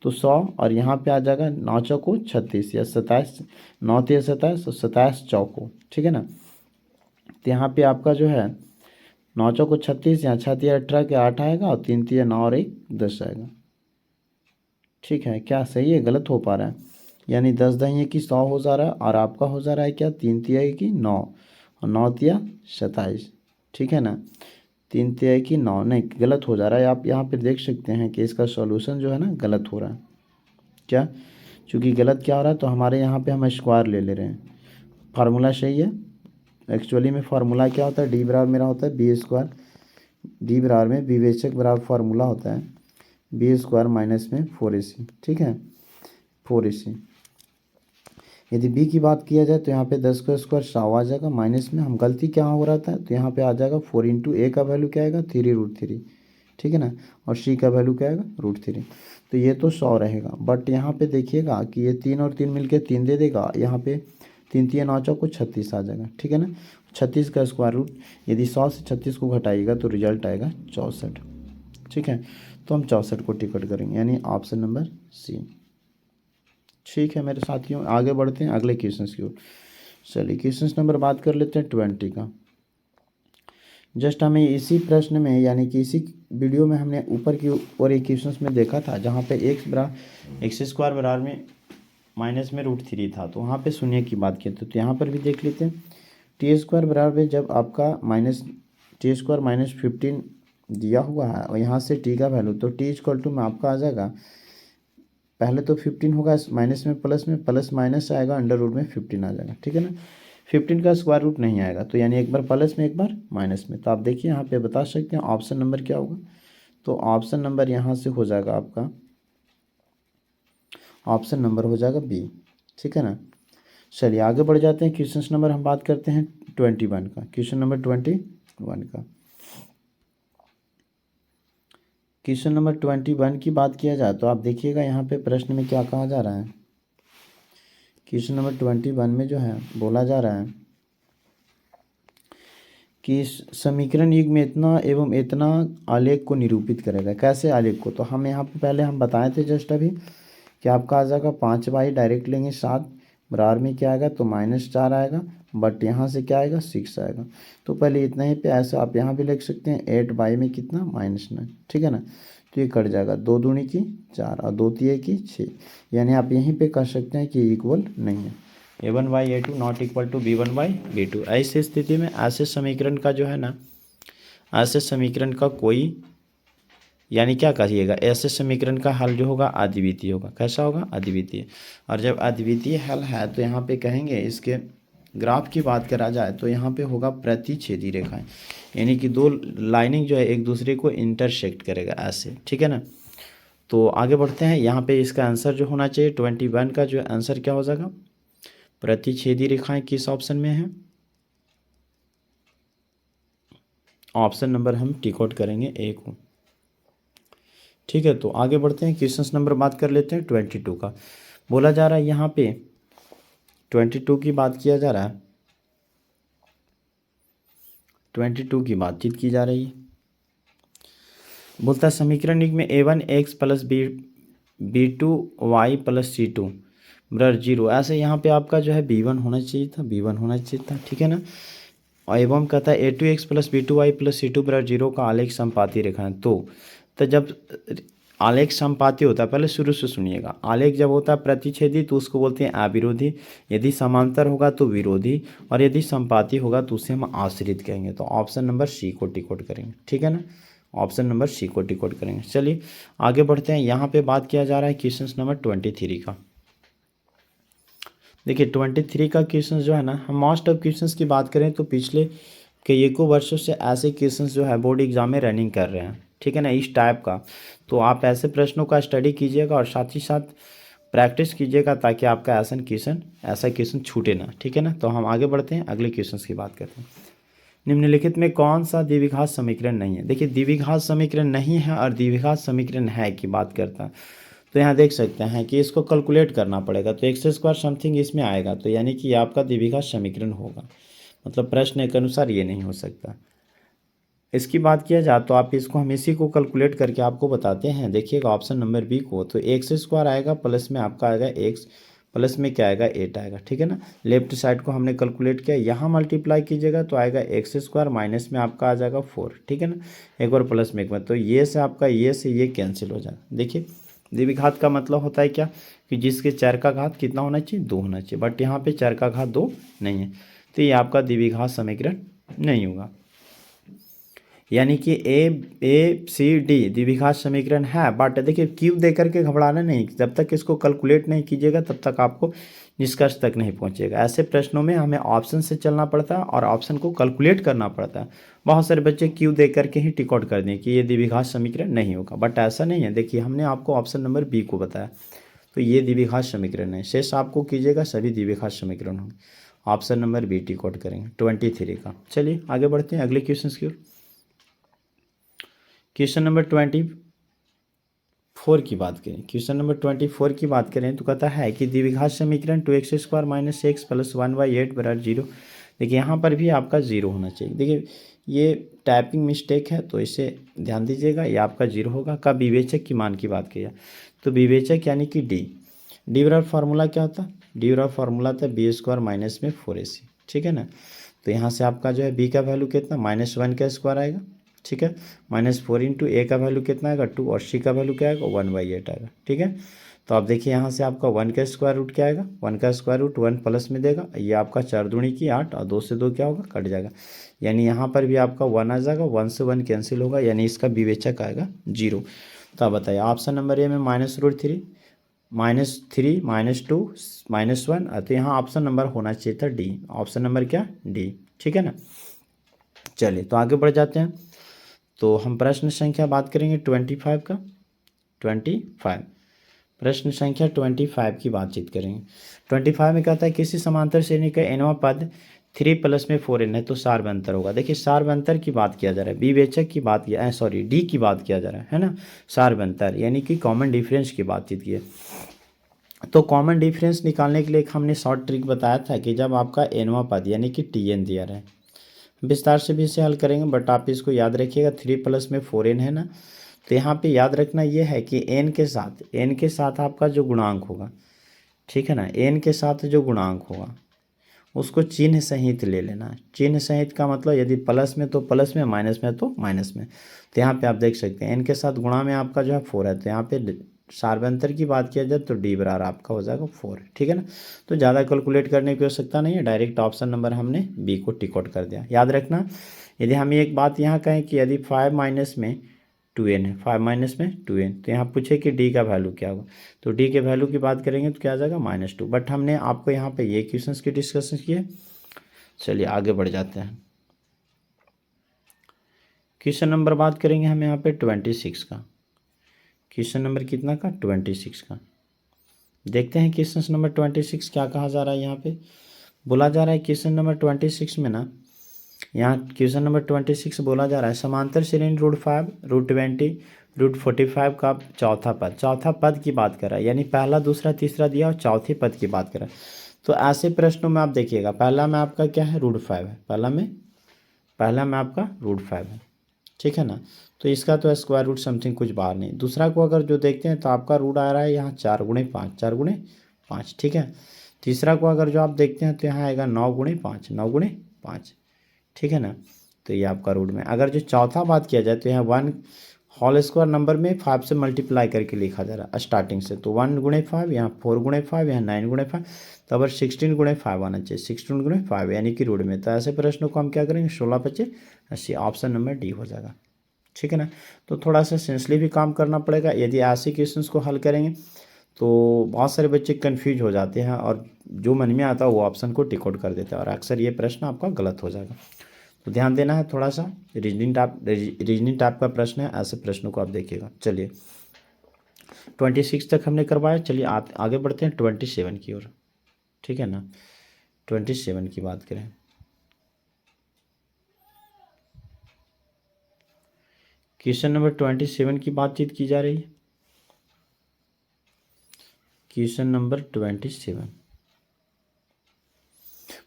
तो 100 और यहाँ पे आ जाएगा 9 चौको 36 या 27, 9 3 27 और 27 चौको, ठीक है ना। तो यहाँ पे आपका जो है 9 चौको 36, यहाँ 6 3 18 के 8 आएगा और 3 3 9 और 1 10 आएगा, ठीक है। क्या सही है गलत हो पा रहा है, यानी 10 दही की 100 हो जा रहा है और आपका हो जा रहा है क्या 3 तिहाई की 9 और 9 तिया 27, ठीक है ना। 3 तिहाई की 9 नहीं गलत हो जा रहा है, आप यहाँ पे देख सकते हैं कि इसका सॉल्यूशन जो है ना गलत हो रहा है। क्या, चूँकि गलत क्या हो रहा है तो हमारे यहाँ पे हम स्क्वायर ले रहे हैं, फार्मूला सही है। एक्चुअली में फार्मूला क्या होता है, डी बराबर मेरा होता है बी स्क्वायर, डी बराबर में विवेचक बराबर फार्मूला होता है बी स्क्वायर माइनस में 4ac, ठीक है 4ac। यदि b की बात किया जाए तो यहाँ पे 10 का स्क्वायर 100 आ जाएगा, माइनस में हम गलती क्या हो रहा था तो यहाँ पे आ जाएगा 4 इंटू ए का वैल्यू क्या आएगा 3√3, ठीक है ना, और c का वैल्यू क्या आएगा √3। तो ये तो 100 रहेगा, बट यहाँ पे देखिएगा कि ये 3 और 3 मिलके 3 दे देगा, यहाँ पे 3 3 9 चौको 36 आ जाएगा, ठीक है ना। 36 का स्क्वायर रूट, यदि 100 से 36 को घटाइएगा तो रिजल्ट आएगा 64, ठीक है। तो हम 64 को टिकट करेंगे, यानी ऑप्शन नंबर सी, ठीक है मेरे साथियों। आगे बढ़ते हैं अगले क्वेश्चन की ओर। चलिए क्वेश्चन नंबर बात कर लेते हैं 20 का। जस्ट हमें इसी प्रश्न में यानी कि इसी वीडियो में हमने ऊपर की ओर एक क्वेश्चन में देखा था जहाँ पे x स्क्वायर बराबर में माइनस में √3 था, तो वहाँ पे शून्य की बात किए थे। तो यहाँ पर भी देख लेते हैं टी स्क्वायर बराबर में जब आपका टी स्क्वायर माइनस 15 दिया हुआ है और यहाँ से टी का वैल्यू, तो टी इक्वल टू में आपका आ जाएगा, पहले तो 15 होगा माइनस में प्लस माइनस आएगा, अंडर रूट में 15 आ जाएगा, ठीक है ना। 15 का स्क्वायर रूट नहीं आएगा, तो यानी एक बार प्लस में एक बार माइनस में। तो आप देखिए यहाँ पे बता सकते हैं ऑप्शन नंबर क्या होगा, तो ऑप्शन नंबर यहाँ से हो जाएगा आपका, ऑप्शन नंबर हो जाएगा बी, ठीक है ना। चलिए आगे बढ़ जाते हैं, क्वेश्चन नंबर हम बात करते हैं 21 का। क्वेश्चन नंबर 21 का, क्वेश्चन नंबर 21 की बात किया जाए तो आप देखिएगा यहाँ पे प्रश्न में क्या कहा जा रहा है। क्वेश्चन नंबर 21 में जो है बोला जा रहा है कि समीकरण युग में इतना एवं इतना आलेख को निरूपित करेगा। कैसे आलेख को, तो हम यहाँ पे पहले हम बताए थे जस्ट अभी कि आपका आ जाएगा 5y डायरेक्ट लेंगे 7 बराबर में क्या आएगा तो -4 आएगा, बट यहाँ से क्या आएगा 6 आएगा। तो पहले इतना ही पे ऐसा आप यहाँ भी लिख सकते हैं 8y में कितना -9, ठीक है ना। तो ये कट जाएगा, 2 दूनी की 4 और 2 तिये की 6, यानी आप यहीं पे कह सकते हैं कि इक्वल नहीं है, a1/a2 not equal to b1/b2। ऐसी स्थिति में ऐसे समीकरण का जो है ना, ऐसे समीकरण का कोई यानी क्या कहिएगा, ऐसे समीकरण का हल जो होगा अद्वितीय होगा। कैसा होगा, अद्वितीय। और जब अद्वितीय हल है तो यहाँ पे कहेंगे इसके ग्राफ की बात करा जाए तो यहाँ पे होगा प्रतिच्छेदी रेखाएं, यानी कि दो लाइनिंग जो है एक दूसरे को इंटरसेक्ट करेगा ऐसे, ठीक है ना। तो आगे बढ़ते हैं, यहाँ पे इसका आंसर जो होना चाहिए 21 का जो आंसर क्या हो जाएगा, प्रतिच्छेदी रेखाएं किस ऑप्शन में है, ऑप्शन नंबर हम टिक आउट करेंगे ए को, ठीक है। तो आगे बढ़ते हैं, क्वेश्चन नंबर बात कर लेते हैं 22 का। बोला जा रहा है यहाँ पे 22 की बात किया जा रहा है, 22 की बातचीत की जा रही है। बोलता है समीकरण में a1x plus b2y plus c2 बराबर 0, ऐसे यहाँ पे आपका जो है b1 होना चाहिए था, b1 होना चाहिए था, ठीक है ना। और एवं कहता है a2x plus b2y plus c2 बराबर 0 का आलेख समपाती रेखा है। तो जब आलेख समपाती होता है, पहले शुरू से सुनिएगा, आलेख जब होता है प्रतिच्छेदी तो उसको बोलते हैं अविरोधी, यदि समांतर होगा तो विरोधी, और यदि समपाती होगा तो उसे हम आश्रित कहेंगे। तो ऑप्शन नंबर सी को टिक आउट करेंगे, ठीक है ना, ऑप्शन नंबर सी को टिक आउट करेंगे। चलिए आगे बढ़ते हैं, यहाँ पे बात किया जा रहा है क्वेश्चन नंबर 23 का। देखिए 23 का क्वेश्चन जो है ना, हम मोस्ट ऑफ क्वेश्चंस की बात करें तो पिछले कई एको वर्षों से ऐसे क्वेश्चंस जो है बोर्ड एग्जाम में रनिंग कर रहे हैं, ठीक है ना, इस टाइप का। तो आप ऐसे प्रश्नों का स्टडी कीजिएगा और साथ ही साथ प्रैक्टिस कीजिएगा ताकि आपका ऐसा क्वेश्चन छूटे ना, ठीक है ना। तो हम आगे बढ़ते हैं, अगले क्वेश्चन की बात करते हैं। निम्नलिखित में कौन सा द्विघात समीकरण नहीं है। देखिए द्विघात समीकरण नहीं है और द्विघात समीकरण है की बात करता है। तो यहाँ देख सकते हैं कि इसको कैलकुलेट करना पड़ेगा, तो एक्स स्क्वायर समथिंग इसमें आएगा, तो यानी कि आपका द्विघात समीकरण होगा, मतलब प्रश्न के अनुसार ये नहीं हो सकता। इसकी बात किया जाए तो आप इसको, हम इसी को कैलकुलेट करके आपको बताते हैं। देखिएगा ऑप्शन नंबर बी को, तो एक्स स्क्वायर आएगा प्लस में आपका आएगा एक्स, प्लस में क्या आएगा 8 आएगा, ठीक है ना। लेफ्ट साइड को हमने कैलकुलेट किया, यहाँ मल्टीप्लाई कीजिएगा तो आएगा एक्स स्क्वायर, माइनस में आपका आ जाएगा 4, ठीक है ना। एक बार प्लस में एक बार, तो ये से आपका ये से ये कैंसिल हो जाएगा। देखिए द्विघात का मतलब होता है क्या, कि जिसके चर का घात कितना होना चाहिए, 2 होना चाहिए, बट यहाँ पे चर का घात 2 नहीं है, तो ये आपका द्विघात समीकरण नहीं होगा। यानी कि ए सी डी द्विघात समीकरण है, बट देखिए क्यूब दे करके घबराना नहीं, जब तक इसको कैलकुलेट नहीं कीजिएगा तब तक आपको निष्कर्ष तक नहीं पहुंचेगा। ऐसे प्रश्नों में हमें ऑप्शन से चलना पड़ता है और ऑप्शन को कैलकुलेट करना पड़ता है। बहुत सारे बच्चे क्यू दे करके ही टिक आउट कर दें कि ये द्विघात समीकरण नहीं होगा, बट ऐसा नहीं है। देखिए हमने आपको ऑप्शन नंबर बी को बताया, तो ये द्विघात समीकरण है, शेष आपको कीजिएगा सभी द्विघात समीकरण होंगे। Option number B tick out करेंगे 23 का। चलिए आगे बढ़ते हैं अगले क्वेश्चन की ओर। क्वेश्चन नंबर 24 की बात करें, क्वेश्चन नंबर 24 की बात करें तो कहता है कि द्विघात समीकरण 2x square minus x plus 1/8 बराबर 0। देखिए यहाँ पर भी आपका 0 होना चाहिए। देखिए ये टाइपिंग मिस्टेक है, तो इसे ध्यान दीजिएगा, ये आपका 0 होगा। का विवेचक की मान की बात की जाए तो विवेचक यानी कि डी बराबर फार्मूला क्या होता है, डी बराबर फार्मूला था बी स्क्वायर माइनस में 4ac, ठीक है ना। तो यहाँ से आपका जो है बी का वैल्यू कितना, -1 का स्क्वायर आएगा, ठीक है। -4 इंटू ए का वैल्यू कितना आएगा 2, और सी का वैल्यू क्या आएगा 1/8 आएगा, ठीक है। तो आप देखिए यहाँ से आपका 1 का स्क्वायर रूट क्या आएगा, 1 का स्क्वायर रूट 1 प्लस में देगा, ये आपका 4 दूनी की 8 और 2 से 2 क्या होगा कट जाएगा, यानी यहाँ पर भी आपका 1 आ जाएगा, 1 से 1 कैंसिल होगा, यानी इसका विवेचक आएगा 0। तो आप बताइए ऑप्शन नंबर ए में -√3 -3 -2 -1, तो यहाँ ऑप्शन नंबर होना चाहिए था डी, ऑप्शन नंबर क्या डी, ठीक है ना। चलिए तो आगे बढ़ जाते हैं। तो हम प्रश्न संख्या बात करेंगे 25 का, 25 प्रश्न संख्या 25 की बातचीत करेंगे। 25 में कहता है किसी समांतर श्रेणी का nवां पद 3 प्लस में 4n है तो सार्वंतर होगा। देखिए सार्वंतर की बात किया जा रहा है, विवेचक की बात किया, सॉरी डी की बात किया जा रहा है ना। सार्वंतर यानी कि कॉमन डिफरेंस की बातचीत की है। तो कॉमन डिफरेंस निकालने के लिए हमने शॉर्ट ट्रिक बताया था कि जब आपका nवां पद यानी कि tn दिया रहा है, विस्तार से भी इसे हल करेंगे, बट आप इसको याद रखिएगा 3 प्लस में 4n है ना। तो यहाँ पे याद रखना ये है कि n के साथ आपका जो गुणांक होगा, ठीक है ना, n के साथ जो गुणांक होगा उसको चिन्ह सहित ले लेना है। चिन्ह सहित का मतलब यदि प्लस में तो प्लस में, माइनस में तो माइनस में। तो यहाँ पे आप देख सकते हैं n के साथ गुणा में आपका जो है 4 है, तो यहाँ पे सार्वंतर की बात किया जाए तो डी बराबर आपका हो जाएगा 4, ठीक है ना। तो ज़्यादा कैलकुलेट करने की आवश्यकता नहीं है, डायरेक्ट ऑप्शन नंबर हमने बी को टिक आउट कर दिया। याद रखना यदि हम एक बात यहाँ कहें कि यदि 5 माइनस में 2n है, 5 माइनस में 2n, तो यहाँ पूछे कि डी का वैल्यू क्या होगा, तो डी के वैल्यू की बात करेंगे तो क्या आ जाएगा -2, बट हमने आपको यहाँ पे ये क्वेश्चंस की डिस्कशन किए। चलिए आगे बढ़ जाते हैं। क्वेश्चन नंबर बात करेंगे हम यहाँ पे 26 का, क्वेश्चन नंबर कितना का 26 का। देखते हैं क्वेश्चन नंबर 26 क्या कहा जा रहा है। यहाँ पे बोला जा रहा है क्वेश्चन नंबर 26 में ना, यहाँ क्वेश्चन नंबर 26 बोला जा रहा है समांतर श्रेणी √5 √20 √45 का चौथा पद की बात कर रहा है, यानी पहला दूसरा तीसरा दिया और चौथे पद की बात कर रहा है। तो ऐसे प्रश्नों में आप देखिएगा पहला में आपका क्या है √5 है, पहला में आपका √5 है, ठीक है ना। तो इसका तो स्क्वायर रूट समथिंग कुछ बाहर नहीं। दूसरा को अगर जो देखते हैं तो आपका रूट आ रहा है यहाँ 4 गुणे 5, ठीक है। तीसरा को अगर जो आप देखते हैं तो यहाँ आएगा 9 गुणे 5, ठीक है ना। तो ये आपका रूट में, अगर जो चौथा बात किया जाए तो यहाँ 1 होल स्क्वायर नंबर में 5 से मल्टीप्लाई करके लिखा जा रहा है स्टार्टिंग से, तो 1 गुणे 5, यहाँ 4 गुणे 5, यहाँ 9 गुणे 5, तो अगर 16 गुणे 5 आना चाहिए, 16 गुणे 5 यानी कि रूट में। तो ऐसे प्रश्नों को हम क्या करेंगे 16×5 ऑप्शन नंबर डी हो जाएगा, ठीक है ना। तो थोड़ा सा सेंसली भी काम करना पड़ेगा। यदि ऐसे क्वेश्चंस को हल करेंगे तो बहुत सारे बच्चे कन्फ्यूज हो जाते हैं और जो मन में आता है वो ऑप्शन को टिक आउट कर देते हैं और अक्सर ये प्रश्न आपका गलत हो जाएगा। तो ध्यान देना है थोड़ा सा, रीजनिंग टाइप का प्रश्न है, ऐसे प्रश्नों को आप देखिएगा। चलिए 26 तक हमने करवाया, चलिए आगे बढ़ते हैं 27 की ओर, ठीक है ना। 27 की बात करें, क्वेश्चन नंबर 27 की बातचीत की जा रही है। Question number 27।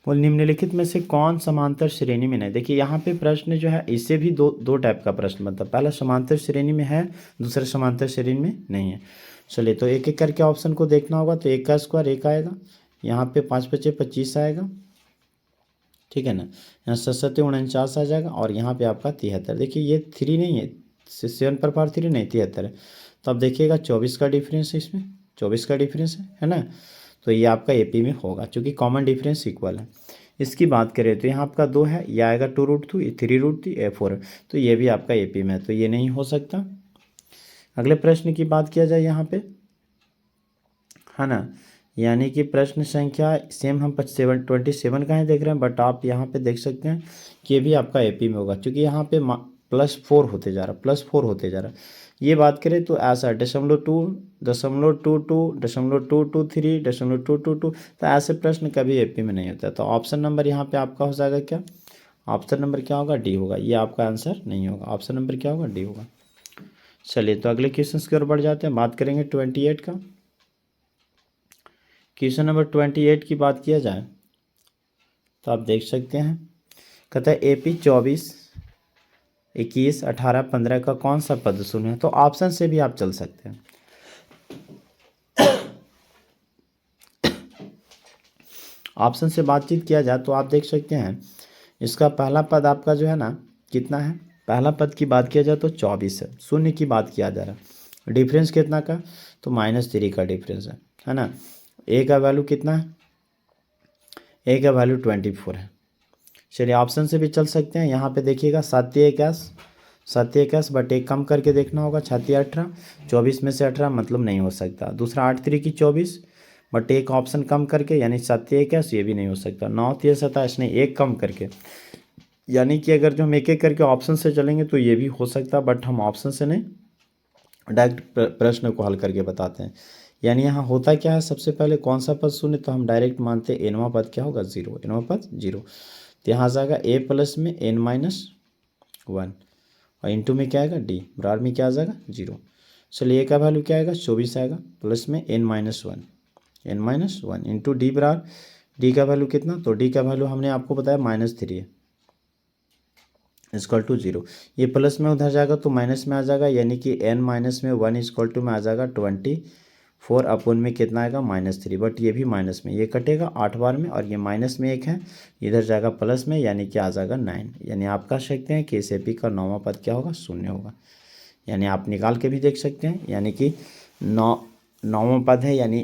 बोल निम्नलिखित में से कौन समांतर श्रेणी में नहीं। देखिए यहाँ पे प्रश्न जो है इससे भी दो टाइप का प्रश्न बनता है। पहला समांतर श्रेणी में है, दूसरा समांतर श्रेणी में नहीं है। चलिए तो एक एक करके ऑप्शन को देखना होगा। तो 1 का स्क्वायर 1 आएगा, यहाँ पे 5 × 5 = 25 आएगा, ठीक है ना। यहाँ 7 × 7 = 49 आ जाएगा, और यहाँ पे आपका 73। देखिए ये 3 नहीं है, 7 पर पावर 3 नहीं, 73 है। तो अब देखिएगा 24 का डिफरेंस है, इसमें 24 का डिफरेंस है ना। तो ये आपका एपी में होगा, क्योंकि कॉमन डिफरेंस इक्वल है। इसकी बात करें तो यहाँ आपका 2 है, ये आएगा 2√2, ये 3√3, ये 4, तो ये भी आपका एपी में है, तो ये नहीं हो सकता। अगले प्रश्न की बात किया जाए यहाँ पे, है ना, यानी कि प्रश्न संख्या सेम हम 27 का ही देख रहे हैं, बट आप यहाँ पे देख सकते हैं कि ये भी आपका एपी में होगा, क्योंकि यहाँ पे +4 होते जा रहा, +4 होते जा रहा। ये बात करें तो ऐसा 0.2, 0.22, 0.223, 0.222, तो ऐसे प्रश्न कभी एपी में नहीं होता। तो ऑप्शन नंबर यहाँ पे आपका हो जाएगा क्या, ऑप्शन नंबर क्या होगा, डी होगा। ये आपका आंसर नहीं होगा, ऑप्शन नंबर क्या होगा, डी होगा। चलिए तो अगले क्वेश्चन की ओर बढ़ जाते हैं। बात करेंगे 28 का। क्वेश्चन नंबर 28 की बात किया जाए तो आप देख सकते हैं, कहता है एपी 24, 21, 18, 15 का कौन सा पद शून्य है। तो ऑप्शन से भी आप चल सकते हैं। ऑप्शन से बातचीत किया जाए तो आप देख सकते हैं इसका पहला पद आपका जो है ना कितना है, पहला पद की बात किया जाए तो 24 है, शून्य की बात किया जा रहा है। डिफरेंस कितना का, तो -3 का डिफरेंस है ना। ए का वैल्यू कितना है, ए का वैल्यू 24 है। चलिए ऑप्शन से भी चल सकते हैं। यहाँ पे देखिएगा 7 21, बट एक कम करके देखना होगा, 6 18, 24 में से 18 मतलब नहीं हो सकता। दूसरा 8 3 = 24, बट एक ऑप्शन कम करके, यानी 7 21, ये भी नहीं हो सकता। 9 3 27 नहीं, एक कम करके, यानी कि अगर जो हम एक एक करके ऑप्शन से चलेंगे तो ये भी हो सकता, बट हम ऑप्शन से नहीं डायरेक्ट प्रश्न को हल करके बताते हैं। यानी यहाँ होता क्या है, सबसे पहले कौन सा पद शून्य, तो हम डायरेक्ट मानते हैं एनवा पद क्या होगा, 0, एनवा पद 0। तो यहाँ आ जाएगा a प्लस में n-1, और इंटू में क्या आएगा डी, बराबर में क्या आ जाएगा 0। चलिए a का वैल्यू क्या आएगा 24 आएगा, प्लस में n-1 इंटू डी, बराबर डी का वैल्यू कितना, तो डी का वैल्यू हमने आपको बताया -3 है, = 0। ये प्लस में उधर जाएगा तो माइनस में आ जाएगा, यानी कि n-1 में आ जाएगा 24 अपोन में कितना आएगा -3, बट ये भी माइनस में, ये कटेगा 8 बार में, और ये माइनस में 1 है, इधर जाएगा प्लस में, यानी कि आ जाएगा 9। यानी आप कह सकते हैं कि इस एपी का 9वां पद क्या होगा, शून्य होगा। यानी आप निकाल के भी देख सकते हैं, यानी कि 9वां पद है, यानी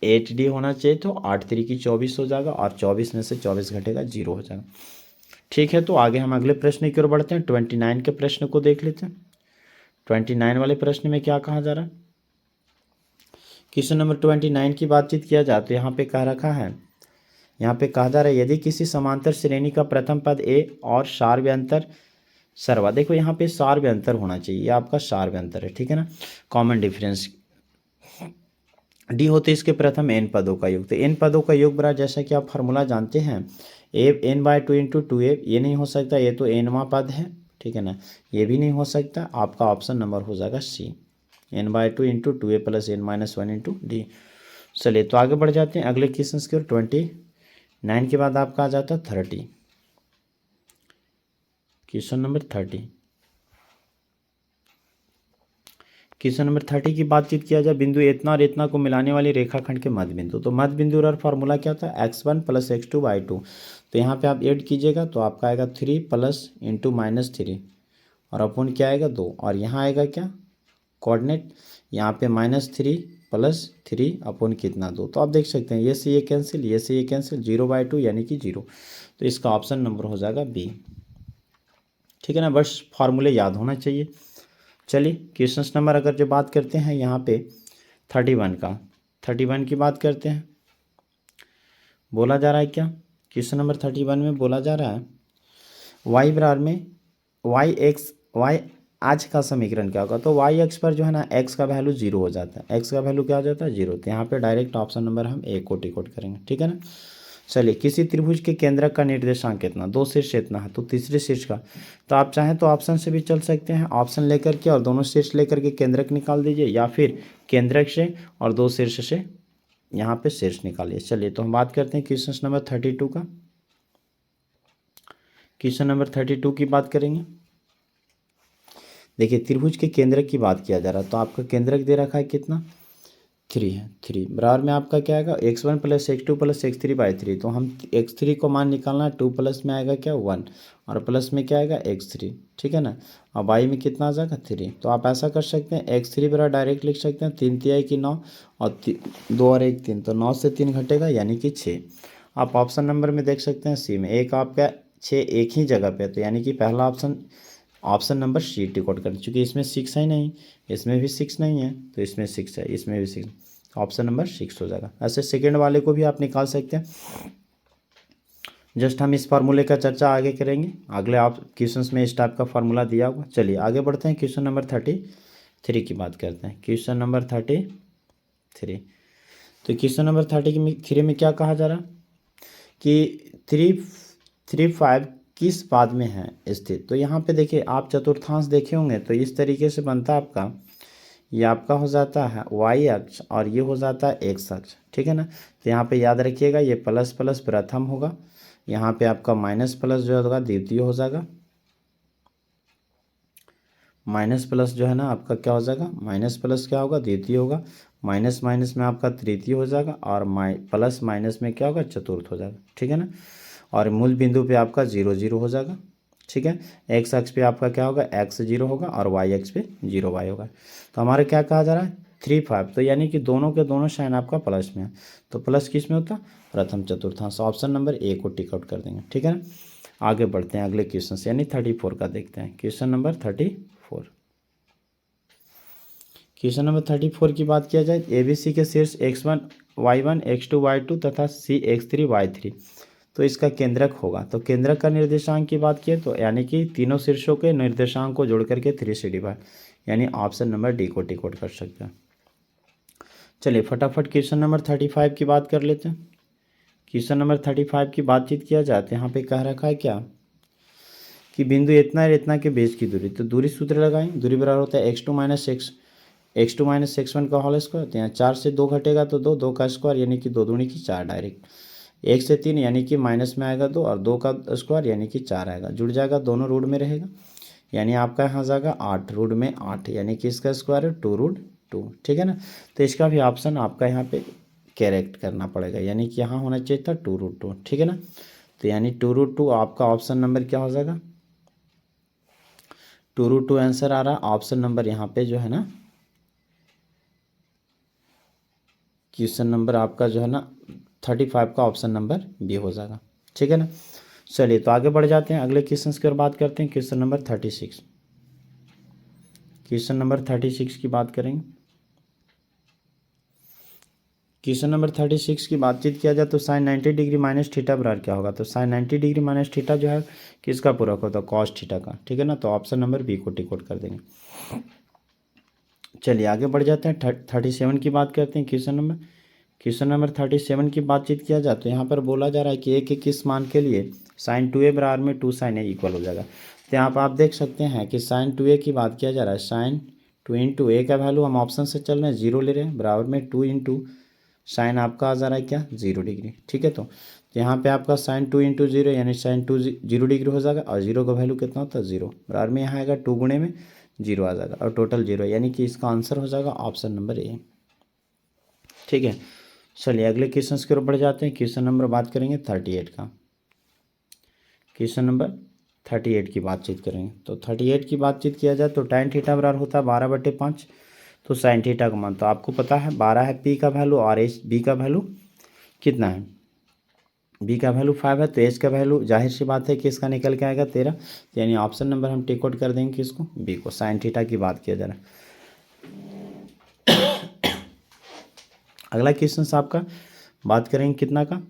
8D होना चाहिए, तो 8 3 = 24 हो जाएगा, और 24 में से 24 घटेगा 0 हो जाएगा। ठीक है, तो आगे हम अगले प्रश्न की ओर बढ़ते हैं। 29 के प्रश्न को देख लेते हैं। 29 वाले प्रश्न में क्या कहा जा रहा है, क्वेश्चन नंबर 29 की बातचीत किया जाए तो यहाँ पे कह रखा है, यहाँ पे कहा जा रहा है यदि किसी समांतर श्रेणी का प्रथम पद ए और सार्वव्य अंतर सर्वा, देखो यहाँ पे सार्वव्य अंतर होना चाहिए, ये आपका सार्वव्य अंतर है, ठीक है ना, कॉमन डिफरेंस डी होते इसके प्रथम n पदों का योग। तो n पदों का योग बराबर, जैसा कि आप फार्मूला जानते हैं, n/2 × 2a, ये नहीं हो सकता, ये तो nवां पद है, ठीक है ना, ये भी नहीं हो सकता। आपका ऑप्शन नंबर हो जाएगा सी, n/2 × 2a + n-1 × d। चलिए तो आगे बढ़ जाते हैं अगले क्वेश्चन की ओर। 29 के बाद आपका आ जाता है 30, क्वेश्चन नंबर 30। क्वेश्चन नंबर 30 की बातचीत किया जाए, बिंदु इतना और इतना को मिलाने वाली रेखाखंड के मध्य बिंदु। तो मध्य बिंदु और फार्मूला क्या था, x1 + x2/2। तो यहाँ पे आप ऐड कीजिएगा तो आपका आएगा 3 प्लस इंटू -3, और अपोन क्या आएगा 2, और यहाँ आएगा क्या कोऑर्डिनेट, यहाँ पे -3 + 3 अपोन कितना 2। तो आप देख सकते हैं ये से ये कैंसिल, ये से ये कैंसिल, 0/2 यानी कि 0। तो इसका ऑप्शन नंबर हो जाएगा बी, ठीक है ना, बस फार्मूले याद होना चाहिए। चलिए क्वेश्चन नंबर अगर जो बात करते हैं यहाँ पे 31 का, 31 की बात करते हैं। बोला जा रहा है क्या, क्वेश्चन नंबर 31 में बोला जा रहा है y बराबर में y आज का समीकरण क्या होगा। तो y अक्ष पर जो है ना x का वैल्यू 0 हो जाता है, x का वैल्यू क्या हो जाता है 0। तो यहाँ पे डायरेक्ट ऑप्शन नंबर हम ए को टिक आउट करेंगे, ठीक है ना। चलिए किसी त्रिभुज के केंद्रक का निर्देशांक कितना, 2 शीर्ष इतना है, तो तीसरे शीर्ष का। तो आप चाहें तो ऑप्शन से भी चल सकते हैं, ऑप्शन लेकर के और दोनों शीर्ष लेकर के केंद्रक निकाल दीजिए, या फिर केंद्रक से और 2 शीर्ष से यहाँ पे शीर्ष निकालिए। चलिए तो हम बात करते हैं क्वेश्चन नंबर 32 का। क्वेश्चन नंबर 32 की बात करेंगे। देखिए त्रिभुज के केंद्रक की बात किया जा रहा है, तो आपका केंद्रक दे रखा है कितना, 3 है। 3 बराबर में आपका क्या आएगा, x1 + x2 + x3/3। तो हम x3 को मान निकालना है, 2 प्लस में आएगा क्या 1 और प्लस में क्या आएगा x3, ठीक है ना। और y में कितना आ जाएगा 3। तो आप ऐसा कर सकते हैं x3 बराबर डायरेक्ट लिख सकते हैं 3 तिहाई की 9 और 2 और 1 3, तो 9 से 3 घटेगा यानी कि 6। आप ऑप्शन नंबर में देख सकते हैं सी में एक आपका 6 एक ही जगह पे, तो यानी कि पहला option number C tick out करें, चूँकि इसमें 6 है नहीं, इसमें भी 6 नहीं है, तो इसमें 6 है, इसमें भी 6, ऑप्शन नंबर 6 हो जाएगा। ऐसे सेकेंड वाले को भी आप निकाल सकते हैं। जस्ट हम इस फार्मूले का चर्चा आगे करेंगे, अगले आप क्वेश्चंस में इस टाइप का फार्मूला दिया होगा। चलिए आगे बढ़ते हैं, क्वेश्चन नंबर 33 की बात करते हैं। क्वेश्चन नंबर 33, तो क्वेश्चन नंबर 33 में क्या कहा जा रहा कि 3 5 किस पाद में है स्थित। तो यहाँ पे देखिए आप चतुर्थांश देखे होंगे, तो इस तरीके से बनता है आपका, ये आपका हो जाता है y अक्ष और ये हो जाता है x अक्ष, ठीक है ना। तो यहाँ पे याद रखिएगा ये प्लस प्लस प्रथम होगा, यहाँ पे आपका माइनस प्लस जो होगा द्वितीय हो जाएगा, माइनस प्लस जो है ना आपका क्या हो जाएगा, माइनस प्लस क्या होगा द्वितीय होगा, माइनस माइनस में आपका तृतीय हो जाएगा और प्लस माइनस में क्या होगा चतुर्थ हो जाएगा, ठीक है ना। और मूल बिंदु पे आपका 0 0 हो जाएगा, ठीक है। एक्स अक्ष पे आपका क्या होगा, x 0 होगा और y अक्ष पे 0 y होगा। तो हमारा क्या कहा जा रहा है 3 5, तो यानी कि दोनों के दोनों साइन आपका प्लस में है, तो प्लस किस में होता, प्रथम चतुर्थांश। ऑप्शन नंबर ए को टिक आउट कर देंगे, ठीक है ना। आगे बढ़ते हैं अगले क्वेश्चन से, यानी 34 का देखते हैं। क्वेश्चन नंबर 34, क्वेश्चन नंबर 34 की बात किया जाए, ABC के शीर्ष x1 y1 x2 y2 तथा c x3 y3, तो इसका केंद्रक होगा। तो केंद्रक का निर्देशांक की बात किए तो यानी कि तीनों शीर्षों के निर्देशांक को जोड़ करके 3 से डिवाइड, यानी ऑप्शन नंबर डी को टिक आउट कर सकते हैं। चलिए फटाफट क्वेश्चन नंबर 35 की बात कर लेते हैं। क्वेश्चन नंबर 35 की बातचीत किया जाए तो यहाँ पे कह रखा है क्या कि बिंदु इतना और इतना के बीच की दूरी, तो दूरी सूत्र लगाएं, दूरी बराबर होता है x2 - x1 का होल स्क्वायर। तो यहाँ 4 से 2 घटेगा तो 2 का स्क्वायर यानी कि 2 दूनी की 4 डायरेक्ट, 1 से 3 यानी कि माइनस में आएगा 2 और 2 का स्क्वायर यानी कि 4 आएगा, जुड़ जाएगा, दोनों रूट में रहेगा, यानी आपका यहाँ जाएगा 8, रूट में 8 यानी कि इसका स्क्वायर है 2√2, ठीक है ना। तो इसका भी ऑप्शन आपका यहाँ पे करेक्ट करना पड़ेगा, यानी कि यहाँ होना चाहिए था 2√2, ठीक है ना। तो यानी 2√2 आपका ऑप्शन नंबर क्या हो जाएगा, 2√2 आंसर आ रहा है ऑप्शन नंबर यहाँ पे जो है ना, क्वेश्चन नंबर आपका जो है ना 35 का ऑप्शन नंबर बी हो जाएगा, ठीक है ना। चलिए तो आगे बढ़ जाते हैं, अगले क्वेश्चन की ओर बात करते हैं। क्वेश्चन नंबर 36, क्वेश्चन नंबर 36 की बात करेंगे। क्वेश्चन नंबर 36 की बातचीत किया जाए तो साइन 90 डिग्री माइनस थीटा बराबर क्या होगा। तो साइन 90 डिग्री माइनस थीटा जो है किसका पूरक होता है, कॉस थीटा का, ठीक है ना। तो ऑप्शन नंबर बी को टिक आउट कर देंगे। चलिए आगे बढ़ जाते हैं, 37 की बात करते हैं। क्वेश्चन नंबर 37 की बातचीत किया जाए तो यहाँ पर बोला जा रहा है कि a के किस मान के लिए साइन 2a बराबर में 2 sin a इक्वल हो जाएगा। तो यहाँ पर आप देख सकते हैं कि साइन 2a की बात किया जा रहा है, साइन 2 इंटू ए का वैल्यू हम ऑप्शन से चल रहे हैं 0 ले रहे हैं, बराबर में 2 इंटू साइन आपका आ जा रहा है क्या 0 डिग्री, ठीक है। तो यहाँ पे आपका साइन 2 इंटू 0 यानी साइन 2 0 डिग्री हो जाएगा और 0 का वैल्यू कितना होता है 0, बराबर में यहाँ आएगा 2 गुणे में 0 आ जाएगा और टोटल 0, यानी कि इसका आंसर हो जाएगा ऑप्शन नंबर ए, ठीक है। चलिए अगले क्वेश्चन की ओर बढ़ जाते हैं। क्वेश्चन नंबर बात करेंगे 38 का। क्वेश्चन नंबर 38 की बातचीत करेंगे। तो 38 की बातचीत किया जाए तो tan थीटा बराबर होता है 12/5, तो साइन थीटा का मान तो आपको पता है 12 है पी का वैल्यू और एच बी का वैल्यू कितना है, बी का वैल्यू 5 है, तो एच का वैल्यू जाहिर सी बात है कि इसका निकल के आएगा 13, यानी ऑप्शन नंबर हम टिक आउट कर देंगे किसको, बी को, साइन थीटा की बात किया जा रहा है। अगला क्वेश्चन आपका बात करेंगे कितना का,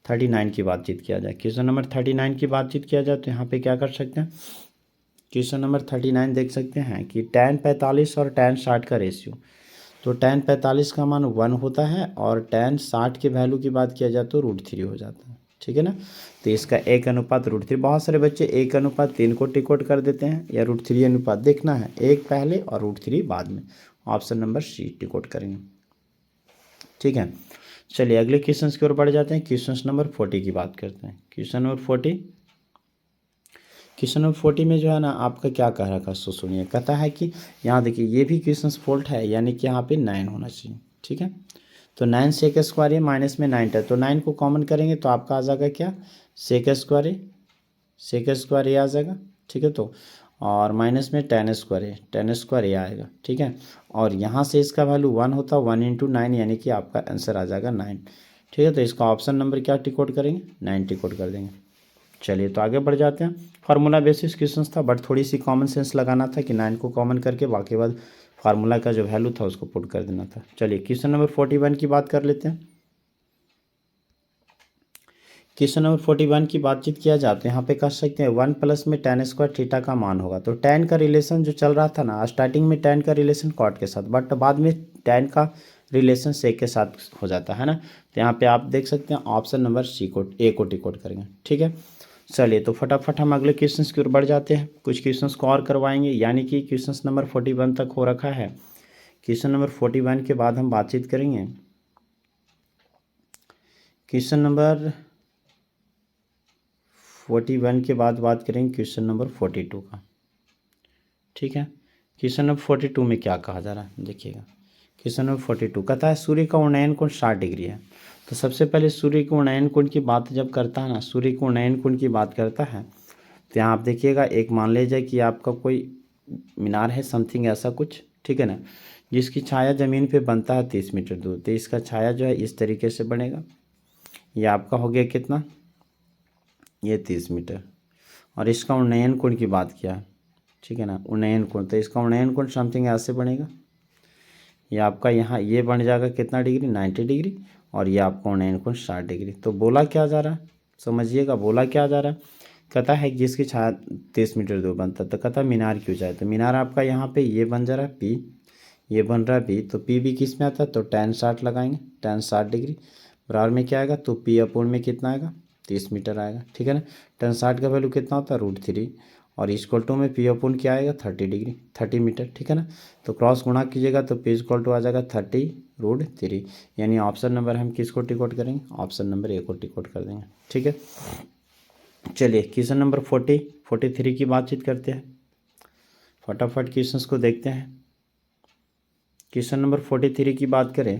39 की बातचीत किया जाए। क्वेश्चन नंबर 39 की बातचीत किया जाए तो यहाँ पे क्या कर सकते हैं, क्वेश्चन नंबर 39 देख सकते हैं कि tan 45 और tan 60 का रेशियो, तो tan 45 का मान 1 होता है और tan 60 के वैल्यू की बात किया जाए तो √3 हो जाता है, ठीक है ना। तो इसका 1:√3, बहुत सारे बच्चे 1:3 को टिक आउट कर देते हैं, या √3 अनुपात देखना है, 1 पहले और √3 बाद में, option number C tick out करेंगे, ठीक है। चलिए अगले क्वेश्चन की ओर बढ़ जाते हैं। क्वेश्चन नंबर 40 की बात करते हैं। क्वेश्चन नंबर 40 में जो है ना आपका क्या कह रखा है सो सुनिए। कहता है कि यहाँ देखिए ये भी क्वेश्चन फोल्ट है, यानी कि यहाँ पे 9 होना चाहिए। ठीक है, तो 9 सेक स्क्वायर है, माइनस में 9 है, तो 9 को कॉमन करेंगे तो आपका आ जाएगा क्या, सेक स्क्वायर है, सेक स्क्वायर ये आ जाएगा। ठीक है, तो और माइनस में 10 स्क्वायर है, 10 स्क्वायर ये आएगा। ठीक है, और यहाँ से इसका वैल्यू 1 होता है, 1 × 9 यानी कि आपका आंसर आ जाएगा 9। ठीक है, तो इसका ऑप्शन नंबर क्या टिकोड करेंगे, 9 टिकोड कर देंगे। चलिए तो आगे बढ़ जाते हैं। फार्मूला बेसिस क्वेश्चन था, बट थोड़ी सी कॉमन सेंस लगाना था कि 9 को कॉमन करके बाकी बाद फार्मूला का जो वैल्यू था उसको पुट कर देना था। चलिए क्वेश्चन नंबर 41 की बात कर लेते हैं। क्वेश्चन नंबर 41 की बातचीत किया जाए तो यहाँ पे कह सकते हैं 1 प्लस में tan स्क्वायर थीटा का मान होगा। तो tan का रिलेशन जो चल रहा था ना, स्टार्टिंग में tan का रिलेशन कॉट के साथ, बट बाद में tan का रिलेशन सेक के साथ हो जाता है ना। तो यहाँ पे आप देख सकते हैं ऑप्शन नंबर ए को टिकोड करेंगे। ठीक है, चलिए तो फटाफट हम अगले क्वेश्चन की ओर बढ़ जाते हैं। कुछ क्वेश्चन को और करवाएंगे, यानी कि क्वेश्चन नंबर 41 तक हो रखा है। क्वेश्चन नंबर 41 के बाद हम बातचीत करेंगे क्वेश्चन नंबर 41 के बाद बात करेंगे क्वेश्चन नंबर 42 का। ठीक है, क्वेश्चन नंबर 42 में क्या कहा जा रहा है देखिएगा। क्वेश्चन नंबर 42 कहता है सूर्य का उन्नयन कोण 60 डिग्री है। तो सबसे पहले सूर्य के उन्नयन कोण की बात जब करता है ना, सूर्य के उन्नयन कोण की बात करता है तो यहाँ आप देखिएगा, एक मान लीजिए कि आपका कोई मीनार है, समथिंग ऐसा कुछ। ठीक है ना, जिसकी छाया ज़मीन पे बनता है 30 मीटर दूर। तो इसका छाया जो है इस तरीके से बनेगा। ये आपका हो गया कितना, ये 30 मीटर। और इसका उन्नयन कोण की बात किया है। ठीक है ना, उन्नयन कोण, तो इसका उन्नयन कोण समथिंग ऐसे बनेगा। ये आपका यहाँ ये बन जाएगा कितना डिग्री, 90 डिग्री। और ये आपका उन्नयन कोण 60 डिग्री। तो बोला क्या जा रहा है, समझिएगा बोला क्या जा रहा है। कहता है जिसकी छाया 30 मीटर दूर बनता है, तो कहता है मीनार क्यों जाए। तो मीनार आपका यहाँ पे ये बन जा रहा है पी, ये बन रहा है पी। तो पी भी किस में आता है, तो tan 60 लगाएंगे, tan 60 डिग्री बराबर में क्या आएगा, तो पी अपोन में कितना आएगा, 30 मीटर आएगा। ठीक है ना, tan 60 का वैल्यू कितना होता है, √3। और इक्वल टू में पी अपोन क्या आएगा, 30 डिग्री, 30 मीटर। ठीक है ना, तो क्रॉस गुणा कीजिएगा तो पी इक्वल टू आ जाएगा 30√3। यानी ऑप्शन नंबर हम किसको टिकोट करेंगे, ऑप्शन नंबर ए को टिकोट कर देंगे। ठीक है, चलिए क्वेश्चन नंबर 43 की बातचीत करते हैं। फटाफट क्वेश्चंस को देखते हैं। क्वेश्चन नंबर 43 की बात करें,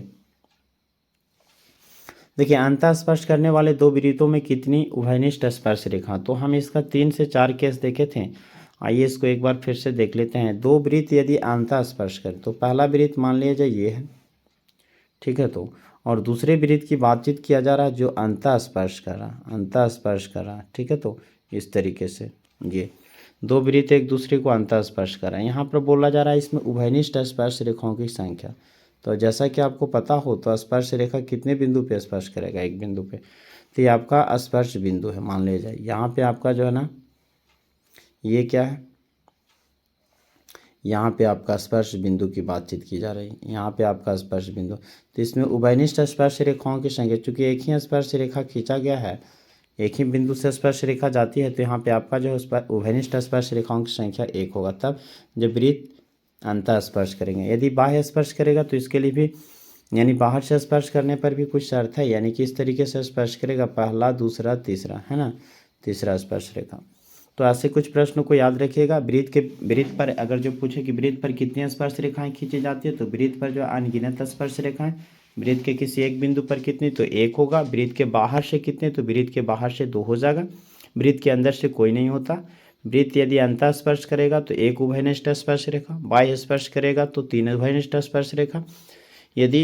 देखिए अंतः स्पर्श करने वाले दो वृत्तों में कितनी उभयनिष्ठ स्पर्श रेखा। तो हम इसका 3 से 4 केस देखे थे। आइए इसको एक बार फिर से देख लेते हैं। दो वृत्त यदि अंतः स्पर्श करें, तो पहला वृत्त मान लिया जाए ये है। ठीक है, तो और दूसरे वृत्त की बातचीत किया जा रहा है जो अंतः स्पर्श कर रहा, अंतः स्पर्श कर रहा। ठीक है, तो इस तरीके से ये दो वृत्त एक दूसरे को अंतः स्पर्श कर रहा है। यहाँ पर बोला जा रहा है इसमें उभयनिष्ठ स्पर्श रेखाओं की संख्या। तो जैसा कि आपको पता हो तो स्पर्श रेखा कितने बिंदु पे स्पर्श करेगा, एक बिंदु पे। तो ये आपका स्पर्श बिंदु है, मान लिया जाए। यहाँ पे आपका जो है ना, ये क्या है, यहाँ पे आपका स्पर्श बिंदु की बातचीत की जा रही है। यहाँ पे आपका स्पर्श बिंदु, तो इसमें उभयनिष्ठ स्पर्श रेखाओं की संख्या, चूंकि एक ही स्पर्श रेखा खींचा गया है, एक ही बिंदु से स्पर्श रेखा जाती है, तो यहाँ पे आपका जो उभयनिष्ठ स्पर्श रेखाओं की संख्या 1 होगा तब जब वृत्त अंतः स्पर्श करेंगे। यदि बाह्य स्पर्श करेगा तो इसके लिए भी, यानी बाहर से स्पर्श करने पर भी कुछ शर्त है, यानी कि इस तरीके से स्पर्श करेगा, पहला दूसरा तीसरा, है ना, तीसरा स्पर्श रेखा। तो ऐसे कुछ प्रश्नों को याद रखिएगा। वृत्त पर अगर जो पूछे कि वृत्त पर कितनी स्पर्श रेखाएं खींची जाती है, तो वृत्त पर जो अनगिनत स्पर्श रेखाएं, वृत्त के किसी एक बिंदु पर कितनी, तो 1 होगा। वृत्त के बाहर से कितने, तो वृत्त के बाहर से 2 हो जाएगा। वृत्त के अंदर से कोई नहीं होता। वृत्त यदि अंतः स्पर्श करेगा तो 1 उभयनिष्ठ स्पर्श रेखा, बाह्य स्पर्श करेगा तो 3 उभयनिष्ठ स्पर्श रेखा, यदि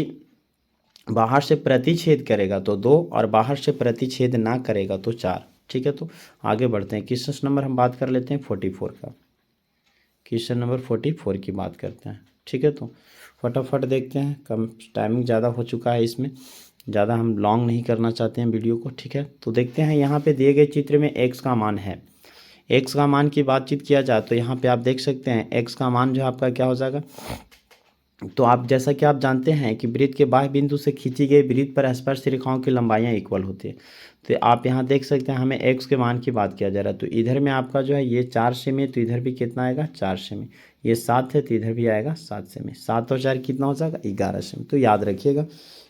बाहर से प्रतिच्छेद करेगा तो 2, और बाहर से प्रतिच्छेद ना करेगा तो 4। ठीक है, तो आगे बढ़ते हैं। क्वेश्चन नंबर हम बात कर लेते हैं 44 का। क्वेश्चन नंबर 44 की बात करते हैं। ठीक है, तो फटाफट देखते हैं, कम टाइमिंग ज़्यादा हो चुका है, इसमें ज़्यादा हम लॉन्ग नहीं करना चाहते हैं वीडियो को। ठीक है, तो देखते हैं यहाँ पे दिए गए चित्र में x का मान है। x का मान की बातचीत किया जाए तो यहाँ पे आप देख सकते हैं x का मान जो आपका क्या हो जाएगा। तो आप जैसा कि आप जानते हैं कि वृत्त के बाह्य बिंदु से खींची गई वृत्त पर स्पर्श रेखाओं की लंबाइयाँ इक्वल होती है। तो आप यहाँ देख सकते हैं हमें x के मान की बात किया जा रहा है। तो इधर में आपका जो है ये 4 सेमी, तो इधर भी कितना आएगा, 4 सेमी। ये 7 है तो इधर भी आएगा 7 सेमी। 7 और 4 कितना हो जाएगा, 11 सेमी। तो याद रखिएगा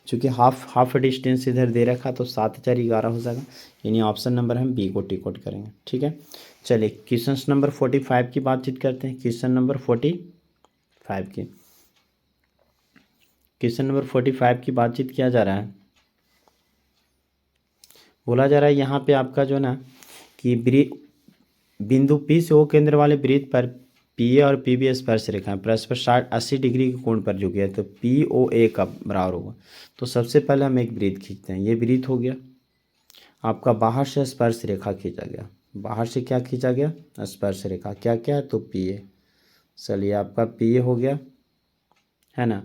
चूँकि हाफ डिस्टेंस इधर दे रखा तो 7/11 हो जाएगा, यानी ऑप्शन नंबर हम बी को टिक आउट करेंगे। ठीक है, चलिए क्वेश्चन नंबर 45 की बातचीत करते हैं। क्वेश्चन नंबर 45 की बातचीत किया जा रहा है। बोला जा रहा है यहाँ पे आपका जो ना कि बिंदु पी से ओ केंद्र वाले वृत्त पर पी ए और पी बी स्पर्श रेखा परस्पर 60-80 डिग्री के कोण पर झुकी है, तो पी ओ ए का बराबर होगा। तो सबसे पहले हम एक वृत्त खींचते हैं। ये वृत्त हो गया आपका, बाहर से स्पर्श रेखा खींचा गया। बाहर से क्या खींचा गया? स्पर्श रेखा। क्या क्या है? तो पी ए। चलिए आपका पी ए हो गया, है ना।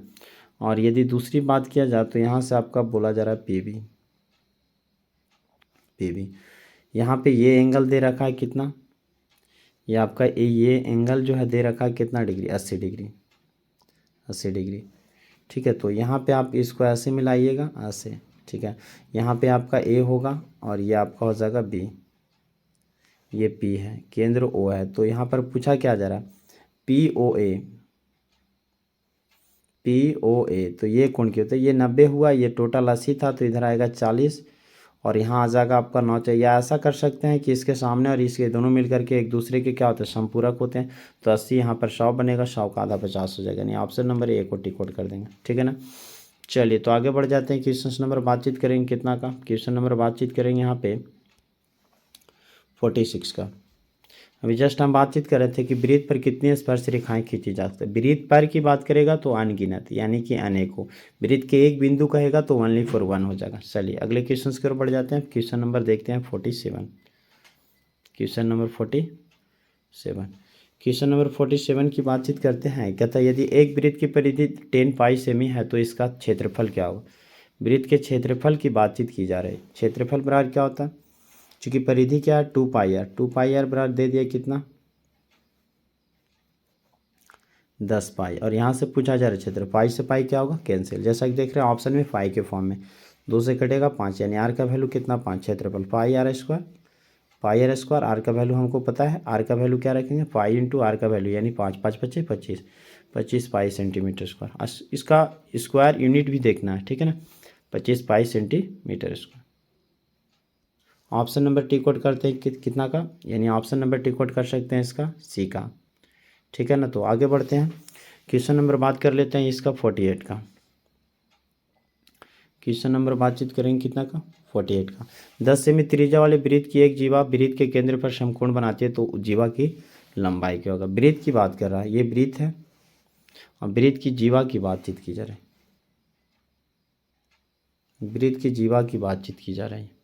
और यदि दूसरी बात किया जाए तो यहाँ से आपका बोला जा रहा है पी बी। यहाँ पे ये एंगल दे रखा है कितना? ये आपका ये एंगल जो है दे रखा है कितना डिग्री? 80 डिग्री। 80 डिग्री। ठीक है, तो यहाँ पे आप इसको ऐसे मिलाइएगा, ऐसे। ठीक है, यहाँ पे आपका ए होगा और ये आपका हो जाएगा बी। ये पी है, केंद्र ओ है। तो यहाँ पर पूछा क्या जा रहा है? पी ओ ए। तो ये कोण क्या होता है? ये 90 हुआ, ये टोटल 80 था, तो इधर आएगा 40 और यहाँ आ जाएगा आपका 9। चाहिए ऐसा कर सकते हैं कि इसके सामने और इसके दोनों मिलकर के एक दूसरे के क्या होते हैं? समपूरक होते हैं। तो 80 यहाँ पर 100 बनेगा, 100 का आधा 50 हो जाएगा, नहीं ऑप्शन नंबर ए को टिक आउट कर देंगे। ठीक है ना। चलिए तो आगे बढ़ जाते हैं। क्वेश्चन नंबर बातचीत करेंगे कितना का? क्वेश्चन नंबर बातचीत करेंगे यहाँ पे 46 का। अभी जस्ट हम बातचीत कर रहे थे कि वृत्त पर कितनी स्पर्श रेखाएं खींची जा सकती है। वृत्त पर की बात करेगा तो अनगिनत, यानी कि अनेकों। वृत्त के एक बिंदु कहेगा तो ओनली फॉर वन हो जाएगा। चलिए अगले क्वेश्चन की ओर बढ़ जाते हैं। क्वेश्चन नंबर देखते हैं 47। Question number 47। क्वेश्चन नंबर 47 की बातचीत करते हैं। कहता है यदि एक वृत्त की परिधि 10 पाई सेमी है तो इसका क्षेत्रफल क्या होगा? वृत्त के क्षेत्रफल की बातचीत की जा रही है। क्षेत्रफल बराबर क्या होता है? चूँकि परिधि क्या है? 2 पाई आर। 2 पाई आर बराबर दे दिया कितना? 10 पाई। और यहाँ से पूछा जा रहा है क्षेत्र। पाई से पाई क्या होगा? कैंसिल। जैसा कि देख रहे हैं ऑप्शन में पाई के फॉर्म में 2 से कटेगा 5, यानी आर का वैल्यू कितना? 5। क्षेत्रफल pi R square. Pi R square. R का वैल्यू हमको पता है, आर का वैल्यू क्या रखेंगे? पाई इंटू आर का वैल्यू, यानी 5 5 25 25 25 पाई सेंटीमीटर स्क्वायर। इसका स्क्वायर यूनिट भी देखना है, ठीक है ना। 25 pi centimetre square. Option number tick out करते हैं कितना का? यानी ऑप्शन नंबर टिक आउट कर सकते हैं इसका सी का। ठीक है ना। तो आगे बढ़ते हैं। क्वेश्चन नंबर बात कर लेते हैं इसका 48 का। क्वेश्चन नंबर बातचीत करेंगे कितना का? 48 का। 10 सेमी त्रिज्या वाले वृत्त की एक जीवा वृत्त के केंद्र पर समकोण बनाती है, तो जीवा की लंबाई क्या होगा? वृत्त की बात कर रहा है, ये वृत्त है और वृत्त की जीवा की बातचीत की जा रही है। वृत्त की जीवा की बातचीत की जा रही है।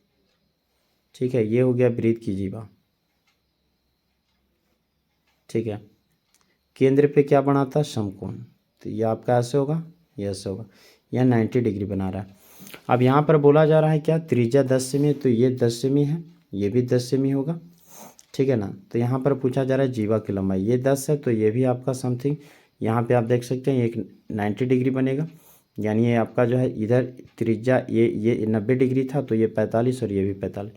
ठीक है, ये हो गया वृत्त की जीवा। ठीक है, केंद्र पे क्या बनाता है? समकोण। तो ये आपका ऐसे होगा, ये ऐसे होगा। यह 90 डिग्री बना रहा है। अब यहाँ पर बोला जा रहा है क्या? त्रिज्या 10 सेमी, तो ये 10 सेमी है, ये भी 10 सेमी होगा। ठीक है ना। तो यहाँ पर पूछा जा रहा है जीवा की लंबाई। ये 10 है तो ये भी आपका समथिंग, यहाँ पे आप देख सकते हैं एक 90 डिग्री बनेगा, यानी ये आपका जो है इधर त्रिज्या ये 90 डिग्री था, तो ये 45 और ये भी 45।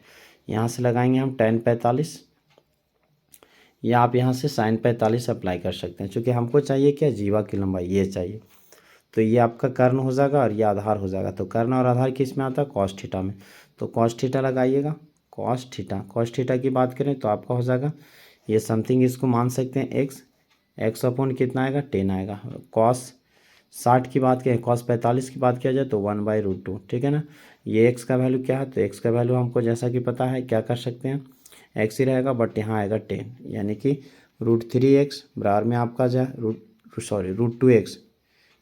यहाँ से लगाएंगे हम tan 45, या आप यहाँ से sin 45 अप्लाई कर सकते हैं। चूँकि हमको चाहिए क्या? जीवा की लंबाई ये चाहिए। तो ये आपका कर्ण हो जाएगा और ये आधार हो जाएगा। तो कर्ण और आधार किस में आता है? कॉस थीटा में। तो कॉस थीटा लगाइएगा। कॉस थीटा की बात करें तो आपका हो जाएगा ये समथिंग, इसको मान सकते हैं एक्स अपॉन कितना आएगा? 10 आएगा। कॉस 60 की बात करें, कॉस 45 की बात किया जाए तो 1/√2। ठीक है ना। ये एक्स का वैल्यू क्या है? तो एक्स का वैल्यू हमको जैसा कि पता है क्या कर सकते हैं, एक्स ही रहेगा, बट यहाँ आएगा 10, यानी कि √3x बराबर में आपका जो है √2x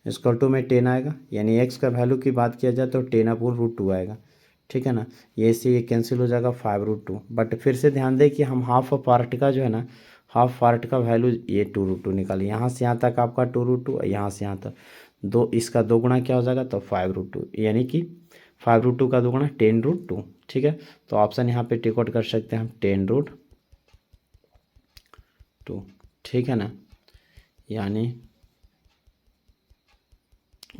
इसक्वल टू में 10 आएगा, यानी एक्स का वैल्यू की बात किया जाए तो 10/√2 आएगा। ठीक है ना। ये से ये कैंसिल हो जाएगा 5√2। बट फिर से ध्यान दें कि हम हाफ पार्ट का जो है ना, हाफ पार्ट का वैल्यू ये 2√2 निकालिए। यहाँ से यहाँ तक आपका 2√2, यहाँ से यहाँ तक दो, इसका 2 गुना क्या हो जाएगा? तो 5√2, यानी कि 5√2 का 2 गुना 10√2। ठीक है, तो ऑप्शन यहाँ पे टिक आउट कर सकते हैं हम 10√2। ठीक है ना, यानी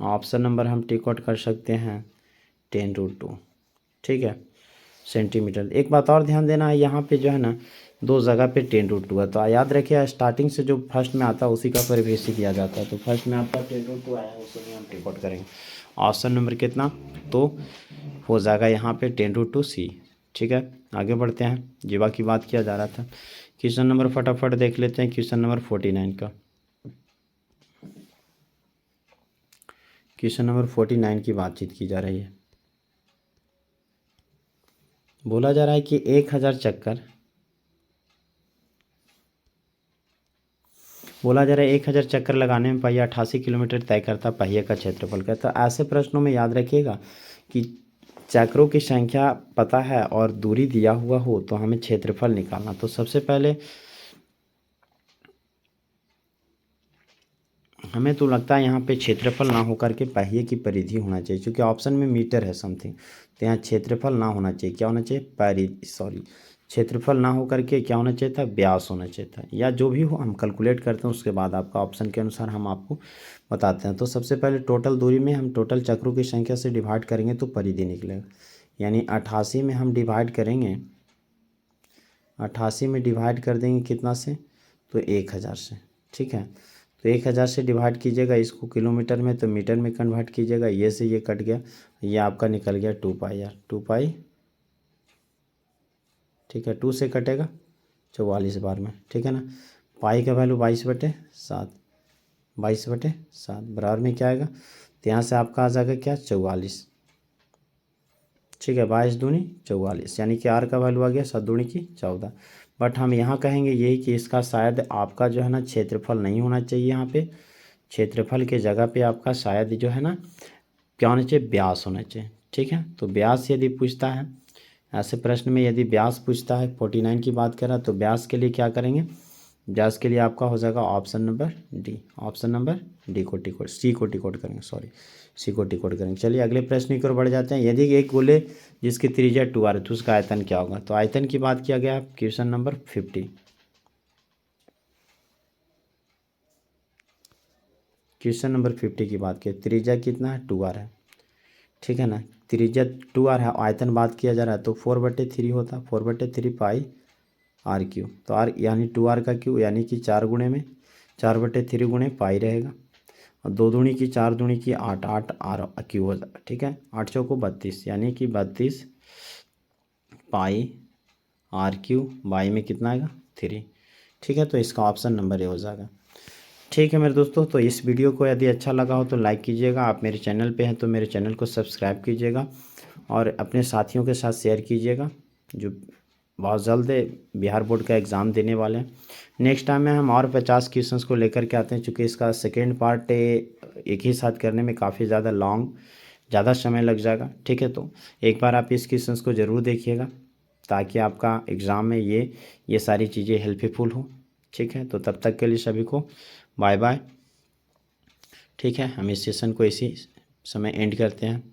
ऑप्शन नंबर हम टिक आउट कर सकते हैं 10√2। ठीक है, सेंटीमीटर। एक बात और ध्यान देना है, यहाँ पे जो है ना 2 जगह पे 10√2 है, तो याद रखिए स्टार्टिंग से जो फर्स्ट में आता है उसी का परिवेशी किया जाता है। तो फर्स्ट में आपका 10√2 आया है, उसी में हम टिक आउट करेंगे। ऑप्शन नंबर कितना, तो हो जाएगा यहाँ पे 10√2 C। ठीक है, आगे बढ़ते हैं, जीवा की बात किया जा रहा था। क्वेश्चन नंबर फटाफट देख लेते हैं, क्वेश्चन नंबर 49 का। क्वेश्चन नंबर 49 की बातचीत की जा रही है। बोला जा रहा है कि 1000 चक्कर, बोला जा रहा है 1000 चक्कर लगाने में पहिया 88 किलोमीटर तय करता पहिए का क्षेत्रफल का। तो ऐसे प्रश्नों में याद रखिएगा कि चक्रों की संख्या पता है और दूरी दिया हुआ हो तो हमें क्षेत्रफल निकालना। तो सबसे पहले हमें तो लगता है यहाँ पे क्षेत्रफल ना होकर के पहिए की परिधि होना चाहिए, क्योंकि ऑप्शन में मीटर है समथिंग, तो यहाँ क्षेत्रफल ना होना चाहिए, क्या होना चाहिए, परिधि, क्षेत्रफल ना होकर के क्या होना चाहिए था, व्यास होना चाहिए था, या जो भी हो हम कैलकुलेट करते हैं उसके बाद आपका ऑप्शन के अनुसार हम आपको बताते हैं। तो सबसे पहले टोटल दूरी में हम टोटल चक्रों की संख्या से डिवाइड करेंगे तो परिधि निकलेगा, यानी 88 में हम डिवाइड करेंगे, 88 में डिवाइड कर देंगे कितना से, तो 1000 से। ठीक है, तो 1000 से डिवाइड कीजिएगा इसको किलोमीटर में, तो मीटर में कन्वर्ट कीजिएगा, ये से ये कट गया, ये आपका निकल गया 2 पाई यार, 2 पाई। ठीक है, 2 से कटेगा 44 बार में। ठीक है ना, पाई का वैल्यू 22/7, 22/7 बराबर में क्या आएगा, तो यहाँ से आपका आ जाएगा क्या, 44। ठीक है, 22 दूनी 44, यानी कि आर का वैल्यू आ गया 7 दूनी की 14। बट हम यहाँ कहेंगे यही कि इसका शायद आपका जो है ना क्षेत्रफल नहीं होना चाहिए, यहाँ पे क्षेत्रफल के जगह पे आपका शायद जो है ना क्या होना चाहिए, व्यास होना चाहिए। ठीक है, तो व्यास यदि पूछता है ऐसे प्रश्न में, यदि व्यास पूछता है 49 की बात कर रहा तो व्यास के लिए क्या करेंगे, व्यास के लिए आपका हो जाएगा option number D, option number D को टिकोड, सी को टिकोड करेंगे, सॉरी सी को टिकोड करेंगे। चलिए अगले प्रश्न की ओर बढ़ जाते हैं। यदि एक गोले जिसकी त्रिज्या 2r है तो उसका आयतन क्या होगा, तो आयतन की बात किया गया क्वेश्चन नंबर 50, क्वेश्चन नंबर 50 की बात की, त्रिज्या कितना है, 2r है। ठीक है ना, त्रिज्या 2r है, आयतन बात किया जा रहा है तो 4/3 होता, 4/3 पाई r³ तो r यानी 2r का क्यू यानी कि 4 गुणे में 4/3 गुणे पाई रहेगा, और 2 दूनी की 4 दूनी की 8, 8 r³ हो जाएगा। ठीक है, 8 चौको 32 यानी कि 32 पाई r³ बाई में कितना आएगा, 3। ठीक है, तो इसका ऑप्शन नंबर ए हो जाएगा। ठीक है मेरे दोस्तों, तो इस वीडियो को यदि अच्छा लगा हो तो लाइक कीजिएगा, आप मेरे चैनल पे हैं तो मेरे चैनल को सब्सक्राइब कीजिएगा और अपने साथियों के साथ शेयर कीजिएगा जो बहुत जल्द बिहार बोर्ड का एग्ज़ाम देने वाले हैं। नेक्स्ट टाइम में हम और 50 क्वेश्चंस को लेकर के आते हैं, चूँकि इसका सेकेंड पार्ट एक ही साथ करने में काफ़ी ज़्यादा समय लग जाएगा। ठीक है, तो एक बार आप इस क्वेश्चंस को ज़रूर देखिएगा ताकि आपका एग्ज़ाम में ये सारी चीज़ें हेल्पफुल हो। ठीक है, तो तब तक के लिए सभी को बाय बाय। ठीक है, हम इस सेशन को इसी समय एंड करते हैं।